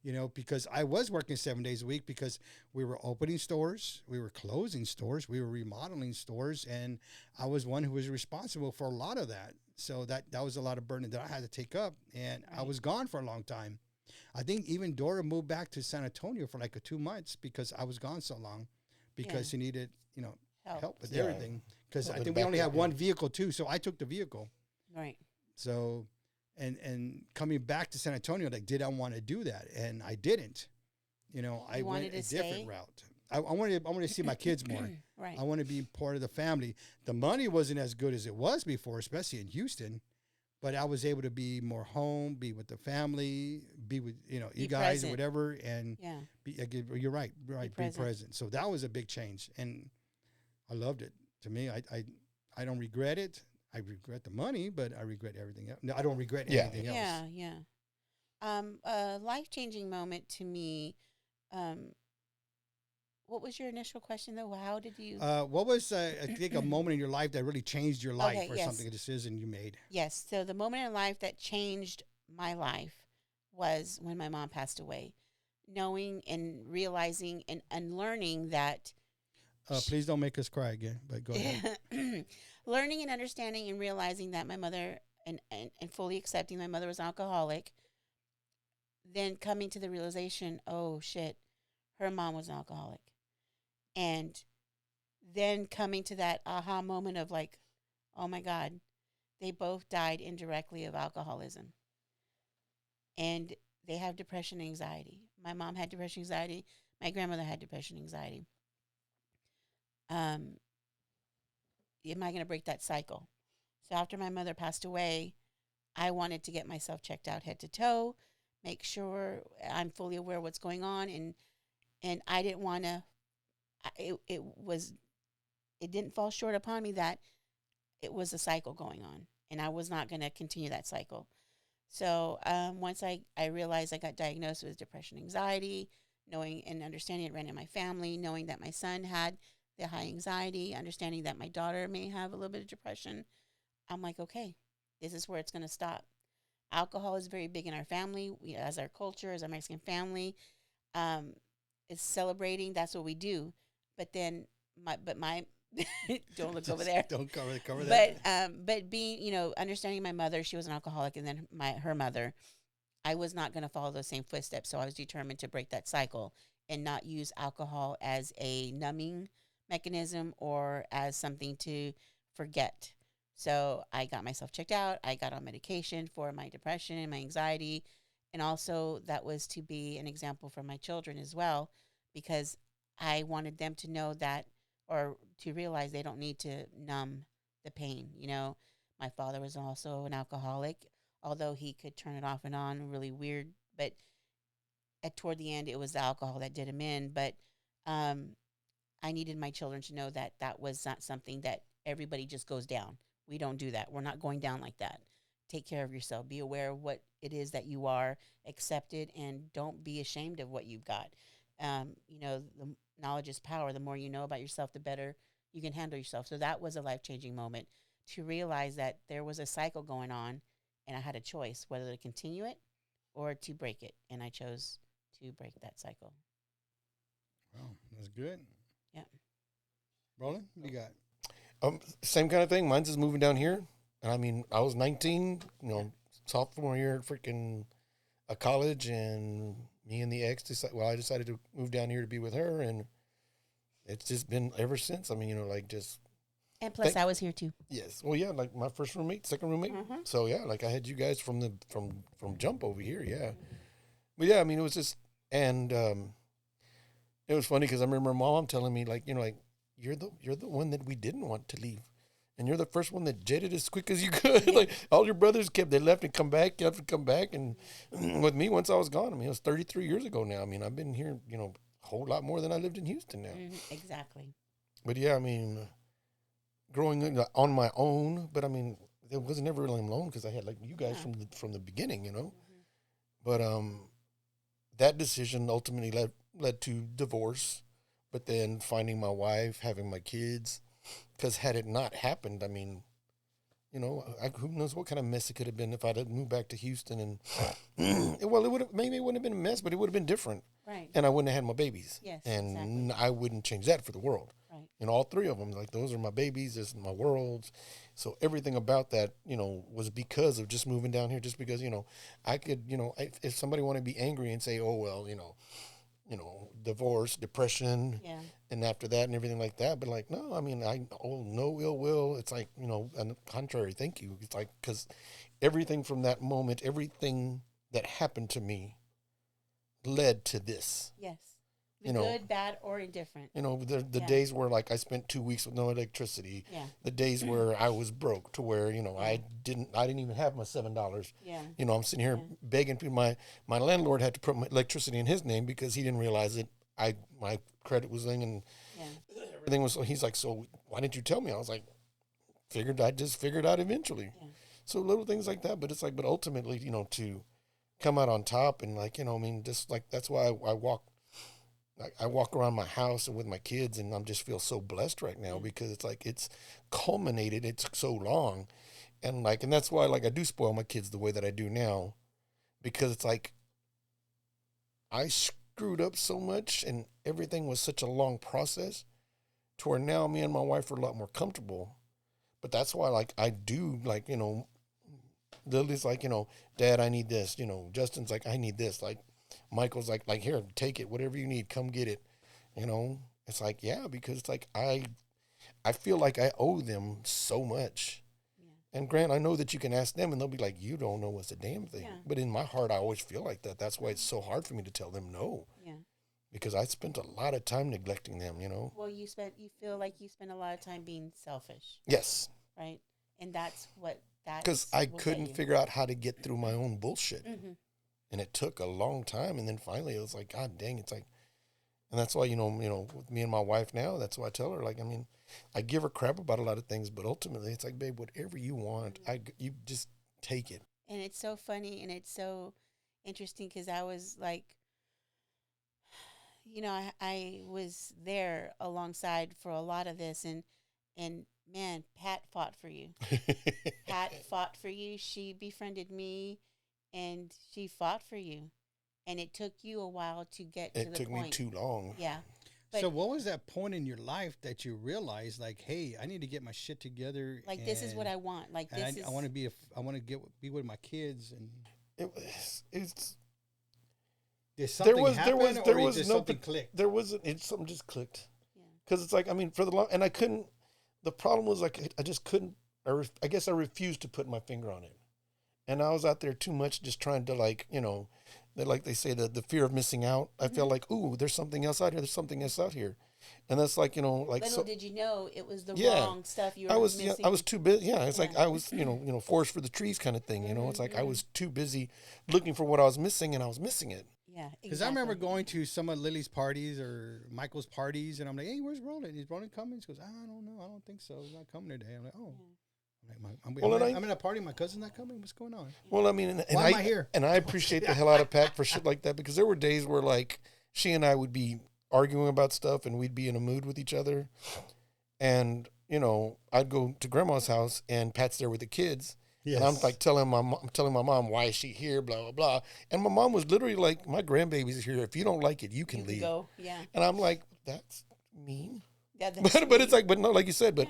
You know, because I was working 7 days a week because we were opening stores, we were closing stores, we were remodeling stores, and I was one who was responsible for a lot of that. So that was a lot of burden that I had to take up, and I was gone for a long time. I think even Dora moved back to San Antonio for like 2 months because I was gone so long, because she needed, you know, help with everything. Because I think we only had one vehicle too, so I took the vehicle.
Right.
So, and coming back to San Antonio, like, did I want to do that? And I didn't. You know, I went a different route. I wanted to see my kids more.
Right.
I want to be part of the family. The money wasn't as good as it was before, especially in Houston. But I was able to be more home, be with the family, be with, you know, you guys or whatever, and you're right, be present. So that was a big change, and I loved it. To me, I don't regret it. I regret the money, but I regret everything else. No, I don't regret anything else.
Yeah. A life-changing moment to me what was your initial question though? How did you?
What was, I think, a moment in your life that really changed your life,
Okay,
or
yes.
something, a decision you made?
Yes. So the moment in life that changed my life was when my mom passed away. Knowing and realizing and learning that
Please don't make us cry again, but go ahead.
learning and understanding and realizing that my mother and fully accepting my mother was an alcoholic, then coming to the realization, oh shit, her mom was an alcoholic. And then coming to that aha moment of like, oh my God, they both died indirectly of alcoholism. And they have depression and anxiety. My mom had depression and anxiety. My grandmother had depression and anxiety. Am I going to break that cycle? So after my mother passed away, I wanted to get myself checked out head to toe, make sure I'm fully aware of what's going on, and I didn't want to. It didn't fall short upon me that it was a cycle going on, and I was not going to continue that cycle. So once I realized I got diagnosed with depression, anxiety, knowing and understanding it ran in my family, knowing that my son had the high anxiety, understanding that my daughter may have a little bit of depression, I'm like, okay, this is where it's going to stop. Alcohol is very big in our family. We, as our culture, as our Mexican family, is celebrating. That's what we do. But then my don't look over there.
Don't cover that.
But being, understanding my mother, she was an alcoholic, and then her mother, I was not going to follow those same footsteps. So I was determined to break that cycle and not use alcohol as a numbing mechanism or as something to forget. So I got myself checked out. I got on medication for my depression and my anxiety. And also that was to be an example for my children as well, because I wanted them to know that, or to realize they don't need to numb the pain. My father was also an alcoholic, although he could turn it off and on really weird. But toward the end, it was the alcohol that did him in. But I needed my children to know that that was not something that everybody just goes down. We don't do that. We're not going down like that. Take care of yourself. Be aware of what it is that you are, accepted, and don't be ashamed of what you've got. The knowledge is power. The more you know about yourself, the better you can handle yourself. So that was a life-changing moment to realize that there was a cycle going on, and I had a choice whether to continue it or to break it. And I chose to break that cycle.
Wow, that's good.
Yeah.
Roland, what do you got?
Same kind of thing. Mine's is moving down here. And I mean, I was 19, sophomore year at freaking a college, and me and the ex I decided to move down here to be with her, and it's just been ever since. I mean, just.
And plus, I was here too.
Yes. Well, yeah, like my first roommate, second roommate. Mm-hmm. So yeah, like I had you guys from jump over here. Yeah. But yeah, I mean, it was just, and it was funny because I remember mom telling me you're the one that we didn't want to leave. And you're the first one that jetted as quick as you could. Like all your brothers they left and come back, left and come back. And with me, once I was gone, I mean, it was 33 years ago now. I mean, I've been here, a whole lot more than I lived in Houston now.
Mm-hmm, exactly.
But yeah, I mean, growing on my own, but I mean, it wasn't ever really alone because I had like you guys from the beginning, Mm-hmm. But that decision ultimately led to divorce, but then finding my wife, having my kids. Because had it not happened, I mean, who knows what kind of mess it could have been if I'd have moved back to Houston. And, it wouldn't have been a mess, but it would have been different.
Right.
And I wouldn't have had my babies.
Yes,
and
exactly.
I wouldn't change that for the world.
Right.
All three of them, like those are my babies, this is my world. So everything about that, was because of just moving down here, just because, I could, if somebody wanted to be angry and say, oh, well, divorce, depression, and after that and everything like that. But like, no, I mean, no ill will. It's like, on the contrary, thank you. It's like, because everything from that moment, everything that happened to me led to this.
Yes. The good, bad, or indifferent.
The days where like I spent 2 weeks with no electricity.
Yeah.
The days where I was broke to where, I didn't even have my $7.
Yeah.
I'm sitting here begging people. My landlord had to put my electricity in his name because he didn't realize that my credit was in and everything was. So he's like, so why didn't you tell me? I was like, I just figured out eventually. Yeah. So little things like that, but it's like, but ultimately, to come out on top and like, I mean, just like, that's why I walk I walk around my house and with my kids, and I'm just feel so blessed right now because it's like it's culminated. It took so long, and like, and that's why like I do spoil my kids the way that I do now, because it's like I screwed up so much, and everything was such a long process, to where now me and my wife are a lot more comfortable. But that's why like I do like Lily's like Dad, I need this. Justin's like, I need this. Like Michael's like here, take it, whatever you need, come get it. It's like, yeah, because it's like I feel like I owe them so much. Yeah. And Grant, I know that you can ask them and they'll be like, you don't know what's a damn thing. Yeah. But in my heart, I always feel like that. That's why it's so hard for me to tell them no. Yeah. Because I spent a lot of time neglecting them,
Well, you feel like you spent a lot of time being selfish.
Yes.
Right? And that's
because I couldn't figure out how to get through my own bullshit. Mm-hmm. And it took a long time. And then finally it was like, God dang, it's like, and that's why, with me and my wife now, that's why I tell her, like, I mean, I give her crap about a lot of things, but ultimately it's like, babe, whatever you want, you just take it.
And it's so funny and it's so interesting because I was like, I was there alongside for a lot of this and man, Pat fought for you. Pat fought for you. She befriended me and she fought for you. And it took you a while to get to the point. It took me
too long.
Yeah.
So what was that point in your life that you realized, like, hey, I need to get my shit together?
Like, this is what I want. Like, this is.
I want to be with my kids. And
it's.
Did something happen,
there was
did
no
something click?
There wasn't. Something just clicked. Yeah. Because it's like, I mean, for the long, and I couldn't. The problem was like I just couldn't. I guess I refused to put my finger on it, and I was out there too much, just trying to like like they say the fear of missing out. I felt like, ooh, there's something else out here. There's something else out here, and that's like like.
Little did you know it was the wrong stuff you were missing.
I was too busy. Yeah, it's like I was forest for the trees kind of thing. It's like I was too busy looking for what I was missing, and I was missing it.
Yeah,
because I remember going to some of Lily's parties or Michael's parties, and I'm like, hey, where's Roland? Is Roland coming? She goes, I don't know. I don't think so. He's not coming today. I'm like, oh. Yeah. I'm in a party. My cousin's not coming. What's going on?
Well, I mean,
why am I here?
And I appreciate the hell out of Pat for shit like that, because there were days where like she and I would be arguing about stuff and we'd be in a mood with each other, and I'd go to Grandma's house and Pat's there with the kids. Yes. And I'm like telling my mom, why is she here, blah, blah, blah. And my mom was literally like, my grandbaby's here. If you don't like it, you can leave.
Go. Yeah.
And I'm like, that's mean.
Yeah,
but it's like, but no, like you said, but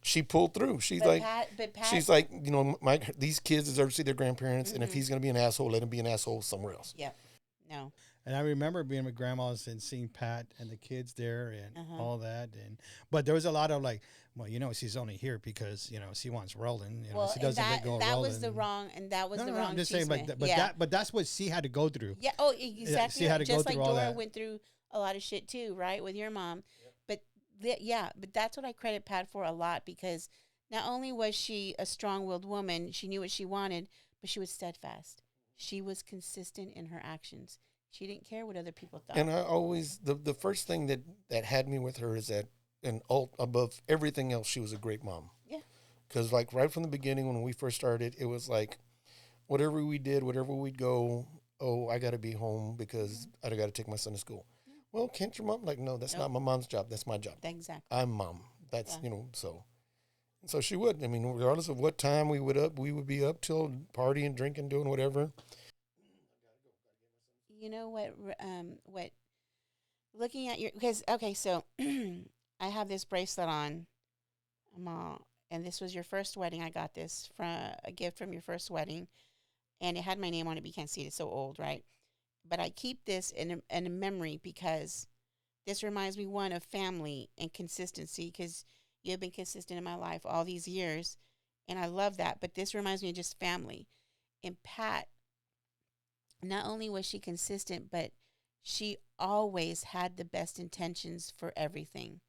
she pulled through. She's
Pat,
she's like, these kids deserve to see their grandparents. And if he's going to be an asshole, let him be an asshole somewhere else.
Yeah. No.
And I remember being with Grandma's and seeing Pat and the kids there and all that. But there was a lot of like, well, she's only here because, she wants Roland.
She doesn't let go of Roland. That was the wrong
I'm just saying, but that's what she had to go through.
Yeah. Oh, exactly. She had to go through all that. Just like Dora went through a lot of shit too, right, with your mom. But but that's what I credit Pat for a lot, because not only was she a strong-willed woman, she knew what she wanted, but she was steadfast. She was consistent in her actions. She didn't care what other people thought.
And I always, the first thing that had me with her is that, and above everything else, she was a great mom.
Yeah.
Because like right from the beginning when we first started, it was like, whatever we did, whatever we'd go, oh, I got to be home because I got to take my son to school. Yeah. Well, can't your mom? Like, no, that's not my mom's job. That's my job.
Exactly.
I'm mom. That's, so she would. I mean, regardless of what time we would be up till partying, drinking, doing whatever.
You know what, looking at so I have this bracelet on, and this was your first wedding. I got this from a gift from your first wedding, and it had my name on it, but you can't see it. It's so old, right? But I keep this in a memory because this reminds me, one, of family and consistency, because you have been consistent in my life all these years, and I love that. But this reminds me of just family. And Pat, not only was she consistent, but she always had the best intentions for everything.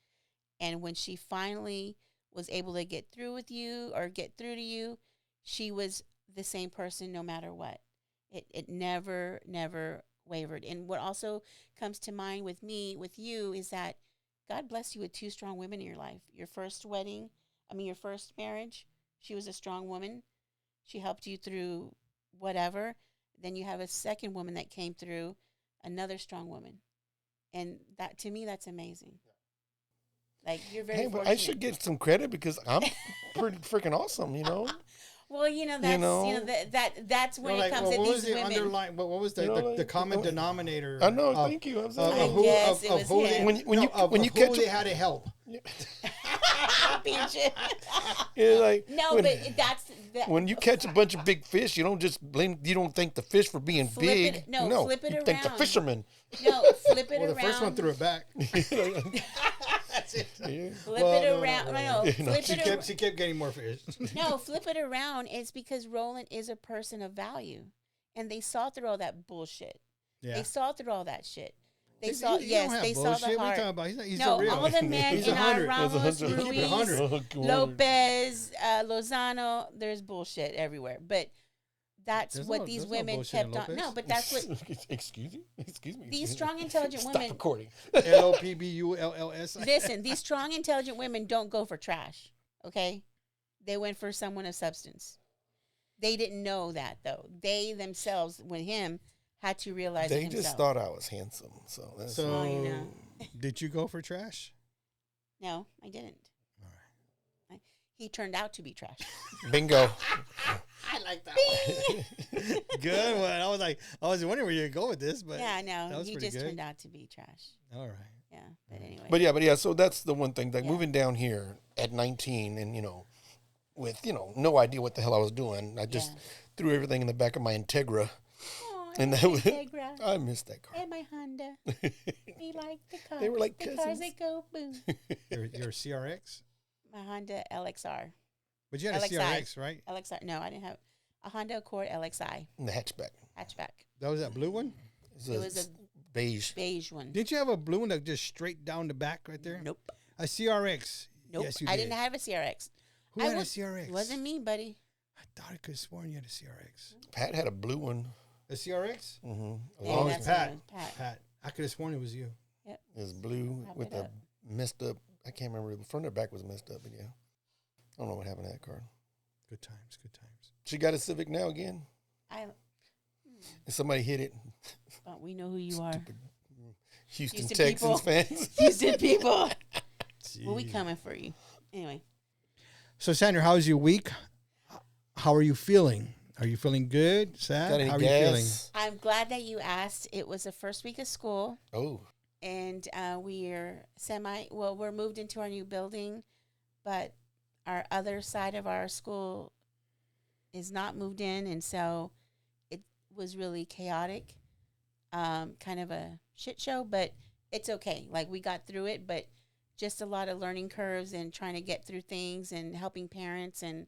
And when she finally was able to get through with you or get through to you, she was the same person no matter what. It never wavered. And what also comes to mind with you, is that God blessed you with two strong women in your life. Your first marriage, she was a strong woman. She helped you through whatever. Then you have a second woman that came through, another strong woman. And that, to me, that's amazing. Like, you're very
Hey, but
fortunate.
I should get some credit because I'm pretty freaking awesome, you know?
Well, that's that's when it comes to
what was
these
the
women.
underlying? What was the,
You know,
the
like,
common denominator?
I know, thank you. I'm sorry.
I guess it was him.
When you
who
catch
they had to help.
It's like,
No, but that's
when you catch a bunch of big fish, you don't just blame. You don't thank the fish for being
Flip
big.
it- no, flip it
you thank the
around.
fisherman.
no flip it
Well,
around.
the first one threw it back.
That's it. Yeah.
Flip
Well,
it
no,
around.
no,
No,
no.
flip
She
it around.
kept getting more fish.
No, flip it around. It's because Roland is a person of value, and they saw through all that bullshit.
Yeah.
They saw through all that shit. They
He-
saw,
he
yes,
don't have
they saw
bullshit.
the
What are you
heart.
talking about? He's
No,
a real.
all the men
He's
in our
100.
Ramos,
Keep it
Ruiz,
100.
Oh, God.
Lopez, Lozano, there's bullshit everywhere. But that's
There's
what
no-
these
there's no
women
bullshit in
kept on.
Lopez.
No, but that's what
Excuse me. Excuse me.
these strong, intelligent
Stop
women.
recording.
LOPBULLS.
Listen, these strong, intelligent women don't go for trash. Okay, they went for someone of substance. They didn't know that though. They themselves, with him, had to realize.
They
it
just
himself.
thought I was handsome, so that's
So,
Oh, you know.
did you go for trash?
No, I didn't.
All
He turned out to be trash.
bingo.
I like that one. Good one. I was wondering where you would go with this, but
Yeah,
that
no,
was
he
pretty
just
good.
turned out to be trash.
All right.
Yeah, but anyway.
But yeah, so that's the one thing. Like
Yeah.
moving down here at 19, and with no idea what the hell I was doing. I just
Yeah.
threw everything in the back of my Integra,
Oh,
and
my
that was.
Integra
I missed that car.
and my Honda. We like the cars.
They were like
the cars
cousins.
that go boom.
Your CRX?
My Honda LXR.
But you had a
LXI.
CRX, right?
LXR. No, I didn't have a Honda Accord LXI
In the hatchback.
hatchback.
That was that blue one?
It was a
beige.
beige one.
Didn't you have a blue one that just straight down the back right there?
Nope.
A CRX.
Nope.
Yes, you
I
did.
didn't have a CRX.
Who
I
had
was-
a CRX?
It wasn't me, buddy.
I thought I could have sworn you had a CRX.
Pat had a blue one.
A CRX?
Mm-hmm.
Yeah,
Oh, it was
that's
Pat.
what it was, Pat.
Pat. I could have sworn it was you.
It was blue
Wrap
with
it
a
up.
messed up. I can't remember. The front or back was messed up, but yeah. I don't know what happened to that car.
Good times, good times.
She got a Civic now again.
I.
And somebody hit it.
But we know who you are.
Stupid Houston
Houston
Texans
people.
fans.
Houston people. Well, we
Jeez.
coming for you. Anyway.
So, Sandra, how was your week? How are you feeling? Are you feeling good, sad?
Got any
How are you feeling?
gas?
I'm glad that you asked. It was the first week of school,
Oh,
and we're we're moved into our new building, but our other side of our school is not moved in, and so it was really chaotic, kind of a shit show, but it's okay. Like, we got through it, but just a lot of learning curves and trying to get through things and helping parents, and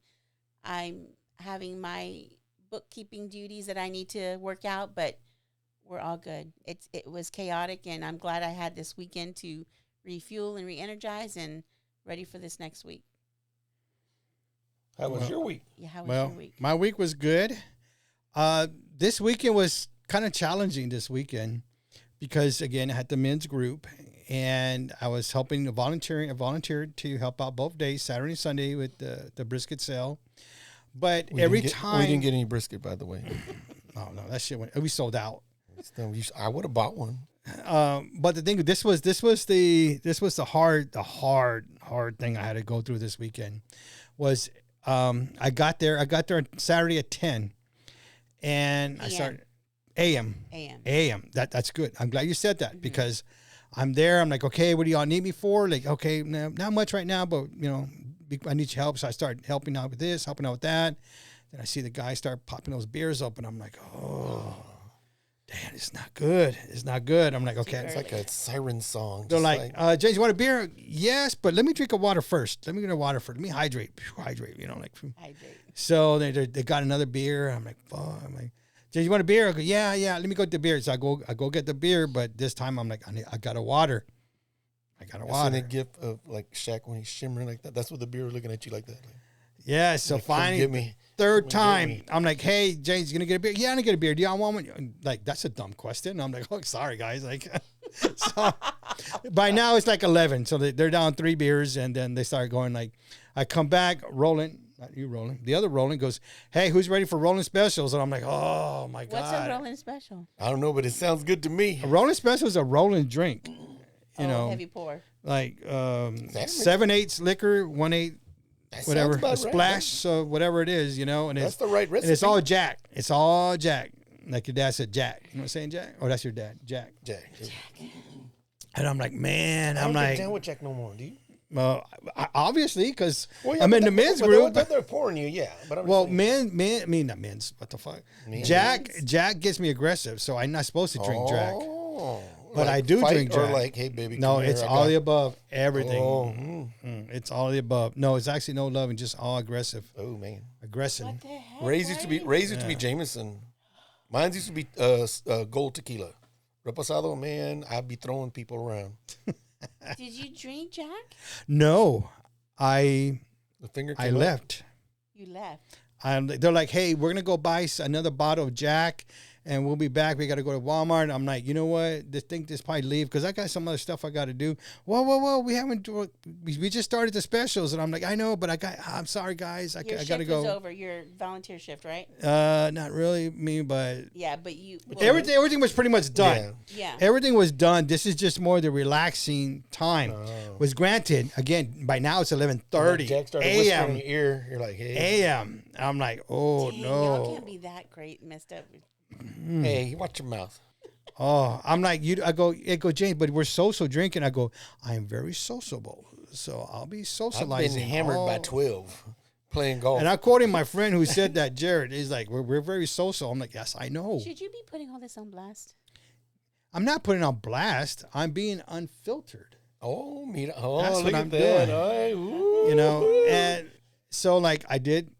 I'm having my bookkeeping duties that I need to work out, but we're all good. It was chaotic, and I'm glad I had this weekend to refuel and re-energize and ready for this next week.
how was
Well,
your week?
Yeah, how was
Well,
your week?
my week was good. This weekend was kind of challenging this weekend because, again, I had the men's group, and I was helping I volunteered to help out both days, Saturday and Sunday, with the brisket sale. But
We
every
didn't get-
time,
we didn't get any brisket, by the way.
oh no, that shit we sold out.
I would have bought one.
But the thing, this was the hard thing I had to go through this weekend. Was I got there on Saturday at 10, and I
AM.
started AM.
AM.
That's good. I'm glad you said that because I'm there. I'm like, okay, what do y'all need me for? Like, okay, not much right now, but I need your help. So I started helping out with this, helping out with that. Then I see the guy start popping those beers open. I'm like, oh, damn, it's not good. It's not good. I'm like, okay.
It's like a siren song.
They're
just
like, James, you want a beer? Yes, but let me drink a water first. Let me get a water first. Let me hydrate. Hydrate,
Hydrate.
So they got another beer. I'm like, fuck. I'm like, James, you want a beer? I go, yeah. Let me go get the beer. So I go get the beer, but this time I'm like, I got a water. I got a
I've
water.
seen a gif of like Shaq when he's shimmering like that. That's what the beer was looking at you like that. Like,
Yeah, so
like, come
finally,
get me.
third
Come
time,
get me.
I'm like, hey, James, you gonna get a beer? Yeah, I'm gonna get a beer. Do y'all want one? Like, that's a dumb question. I'm like, oh, sorry, guys. Like, so by now it's like 11. So they're down 3 beers, and then they start going like, I come back, Roland, not you, Roland, the other Roland goes, hey, who's ready for Roland specials? And I'm like, oh my God.
What's a Roland special?
I don't know, but it sounds good to me.
A Roland special is a Roland drink. You know,
heavy pour.
like 7/8 liquor, 1/8 whatever, a
right.
splash. So whatever it is, you know, and
That's the right recipe.
and it's all Jack. It's all Jack. Like your dad said, Jack. You know what I'm saying, Jack? Oh, that's your dad, Jack.
Jack.
And I'm like, man,
I don't
I'm
get
like,
down with Jack no more, do you?
well, obviously, because
Well, yeah,
I'm
but
in the
that-
men's
but
group.
They're pouring you, yeah. But I'm
Well,
just saying.
men, I mean, not men's. What the fuck?
Men's?
Jack gets me aggressive, so I'm not supposed to drink Jack.
Oh,
But
like
I do
fight
drink
or
Jack.
like, hey, baby,
No,
come here,
it's
I
all
got-
the above. Everything.
Oh,
It's all the above. No, it's actually no love and just all aggressive.
oh man.
Aggression.
What the heck?
Ray's used to be Jameson. Mine used to be gold tequila. Reposado, man, I'd be throwing people around.
Did you drink, Jack?
No, I
The finger came up.
left.
You left.
They're like, hey, we're gonna go buy another bottle of Jack, and we'll be back. We got to go to Walmart. I'm like, you know what? This probably leave because I got some other stuff I got to do. Whoa! We haven't. We just started the specials, and I'm like, I know, but I'm sorry, guys. I
Your
got to
shift
go.
was over. Your volunteer shift, right?
Not really me, but
Yeah, but you.
everything was pretty much done.
Yeah.
Yeah.
Everything was done. This is just more the relaxing time. Was granted. Again, by now it's 11:30
Jack started whispering in
a.m.
your ear. You're like, hey,
a.m. I'm like, oh
Dang,
no.
y'all can't be that great messed up.
hey, watch your mouth.
Oh, I'm like you. I go, James, but we're social drinking. I go, I am very sociable, so I'll be
I've
socializing.
been hammered by
Oh.
12 playing golf.
And I'm quoting my friend who said that, Jared. He's like, we're very social. I'm like, yes, I know.
Should you be putting all this on blast?
I'm not putting on blast. I'm being unfiltered.
oh, mira. Oh,
That's
look
what
at
I'm
that.
doing.
Ay, ooh.
You know, and so like I did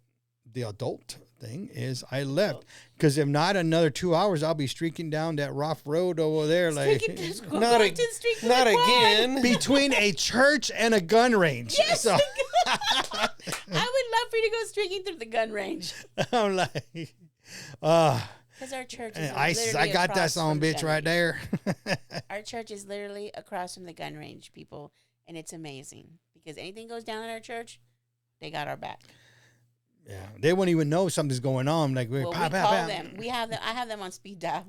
the adult thing is I left because if not another 2 hours, I'll be streaking down that rough road over there, like
Not, not again.
between a church and a gun range.
Yes.
So
I would love for you to go streaking through the gun range.
I'm like,
Because our church is
I got that son bitch right there.
Our church is literally across from the gun range, people, and it's amazing because anything goes down in our church, they got our back.
Yeah, they won't even know something's going on. Like,
Well,
pow,
we
pow,
call
pow.
them. We have them. I have them on speed dial.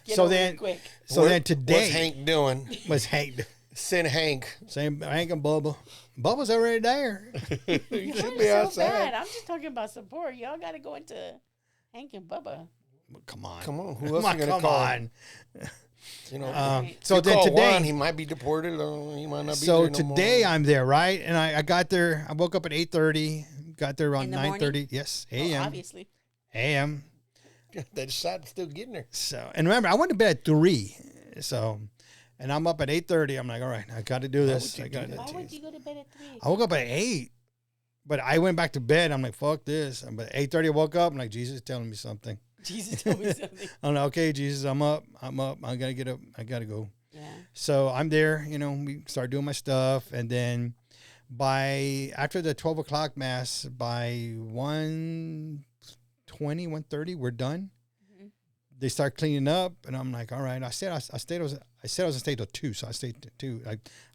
Get
So
over
then-
it quick.
So then today
What's Hank doing?
was Hank.
Send Hank.
Same Hank and Bubba. Bubba's already there.
You
Y'all
should
are
be
so
outside.
bad. I'm just talking about support. Y'all got to go into Hank and Bubba.
Come on.
Come on. Who else
Come
are you going
on.
to call?
On.
You know,
So
you
then
call
today,
Juan, he might be deported or he might not be
so
there no
today
more.
I'm there, right? And I got there. I woke up at 8:30. Got there around
In the
9:30.
morning?
Yes,
Well,
a.m.
obviously.
a.m.
That shot's still getting there.
So and remember, I went to bed at 3. So, and I'm up at 8:30. I'm like, all right, I got to do this.
would you do that?
Why would you go to bed at 3?
I woke up at 8, but I went back to bed. I'm like, fuck this. But 8:30, I woke up. I'm like, Jesus is telling me something.
Jesus told me something.
I'm like, okay, Jesus, I'm up. I gotta get up. I gotta go.
Yeah.
So I'm there. You know, we start doing my stuff, and then after the 12 o'clock mass, by 1:20, 1:30, we're done.
Mhm.
They start cleaning up, and I'm like, all right. I said I was gonna stay till 2, so I stayed till 2.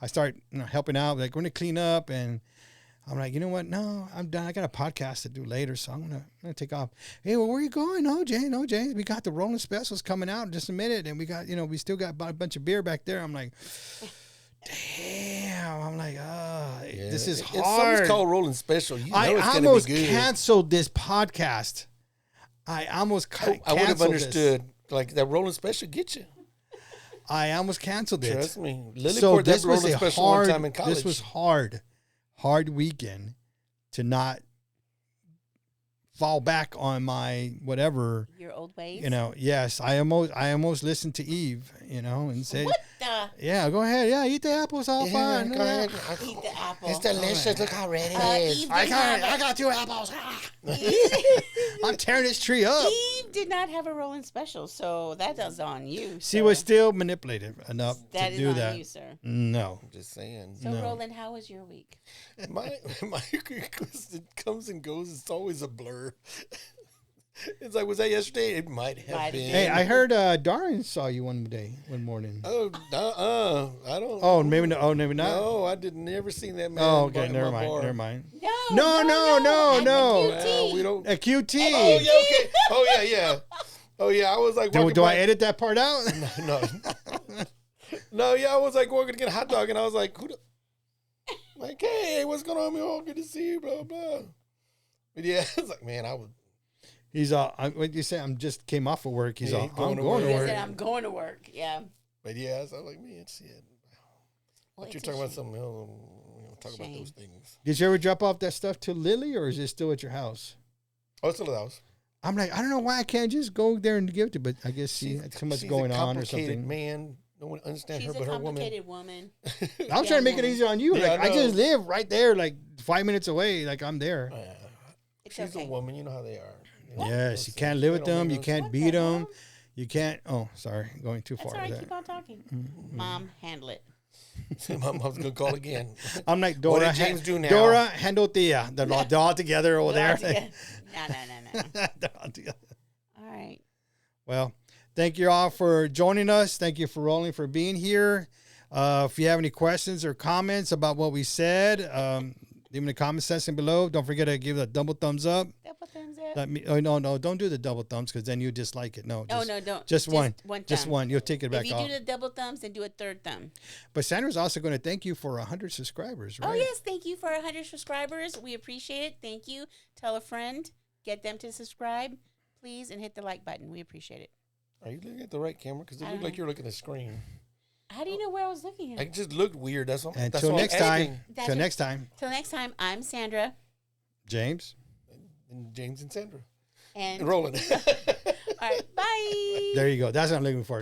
I start helping out. Like, we're gonna clean up, and I'm like, you know what? No, I'm done. I got a podcast to do later, so I'm gonna take off. Hey, well, where are you going? No, Jay. We got the Roland specials coming out in just a minute, and we got, we still got a bunch of beer back there. I'm like, damn. I'm like, this is hard.
Something's called Roland Special. You know
I
it's going
almost
to be good.
canceled this podcast. I almost canceled
I would have
this.
understood. Like, that Roland Special get you.
I almost canceled it.
Trust me. Lily
So
poured that
this was
Roland
a
Special one time in
hard.
college.
This was hard weekend to not fall back on my whatever.
Your old ways?
Yes, I almost listened to Eve, and said,
What the?
yeah, go ahead, yeah, eat the apples, all fine.
go ahead.
Eat the apple.
It's delicious. Look how red it is.
Eve
I
did
got
not have
2 apples.
Eve
I'm tearing this tree up.
did not have a Roland special, so that is on you.
She
sir.
was still manipulative enough
That
to
is
do
on
that.
you, sir.
No.
I'm just saying.
So,
No.
Roland, how was your week?
My it comes and goes. It's always a blur. It's like, was that yesterday? It might have
Might have
been.
Hey, I heard Darren saw you one morning.
Oh, I don't.
Oh, maybe no. Oh, maybe not.
No, I did never seen that man.
Oh, okay.
in
Never
my bar.
mind.
No,
No.
at the
Well,
QT.
we don't.
A QT.
Oh yeah, okay. Oh yeah. Oh yeah. I was like,
Do
walking
I
by-
edit that part out?
No. No, yeah, I was like going to get a hot dog, and I was like, like, hey, what's going on? Oh, good to see you, blah blah. But yeah, it's like, man, I would.
He's what you say? I'm just came off of work. He's
Yeah,
all,
he's going
I'm
to
going to
work.
He
work.
said, I'm going to work. Yeah.
But yeah, so I was like, man, shit.
Well,
But you're
it's a
talking about
shame.
something else. Talk about
Shame.
those things.
Did you ever drop off that stuff to Lily, or is it still at your house?
Oh, it's still at the house.
I'm like, I don't know why I can't just go there and give it to, but I guess she had too much
She's
going
a
on or
complicated
something.
man. No one understands
She's
her
a
but her woman.
complicated woman.
I'm trying to make it easier on you.
Yeah,
Like
I
I
know.
just live right there, like 5 minutes away. Like I'm there.
It's
She's
okay.
a woman. You know how they are.
Yes, you can't live with them. You can't
What
beat
the
them.
hell?
You can't. Oh, sorry, going too
That's
far.
all right.
with
Keep
that.
on talking.
Mm-hmm.
Mom, handle it.
My mom's gonna call again.
I'm like Dora.
What did James do now?
Dora, handle Tia. They're all together over
They're all
there.
together. No.
They're all together.
All right.
Well, thank you all for joining us. Thank you for Roland for being here. If you have any questions or comments about what we said, leave them in the comment section below. Don't forget to give it a double thumbs up.
Double thumbs up.
No, don't do the double thumbs because then you dislike it. No,
Oh, no, don't.
Just one. Just
thumb.
one. You'll take it back
If you
off.
do the double thumbs, then do a third thumb.
But Sandra's also going to thank you for 100 subscribers, right?
Oh, yes. Thank you for 100 subscribers. We appreciate it. Thank you. Tell a friend. Get them to subscribe, please, and hit the like button. We appreciate it.
Are you looking at the right camera? Because it looked like you're looking at the screen.
How do you know where I was looking at?
It just looked weird. That's all.
Until next time.
That's
Till
right.
next time.
Till next time, I'm Sandra.
James.
And James and Sandra.
And
And Roland.
all right, bye.
There you go. That's what I'm looking for.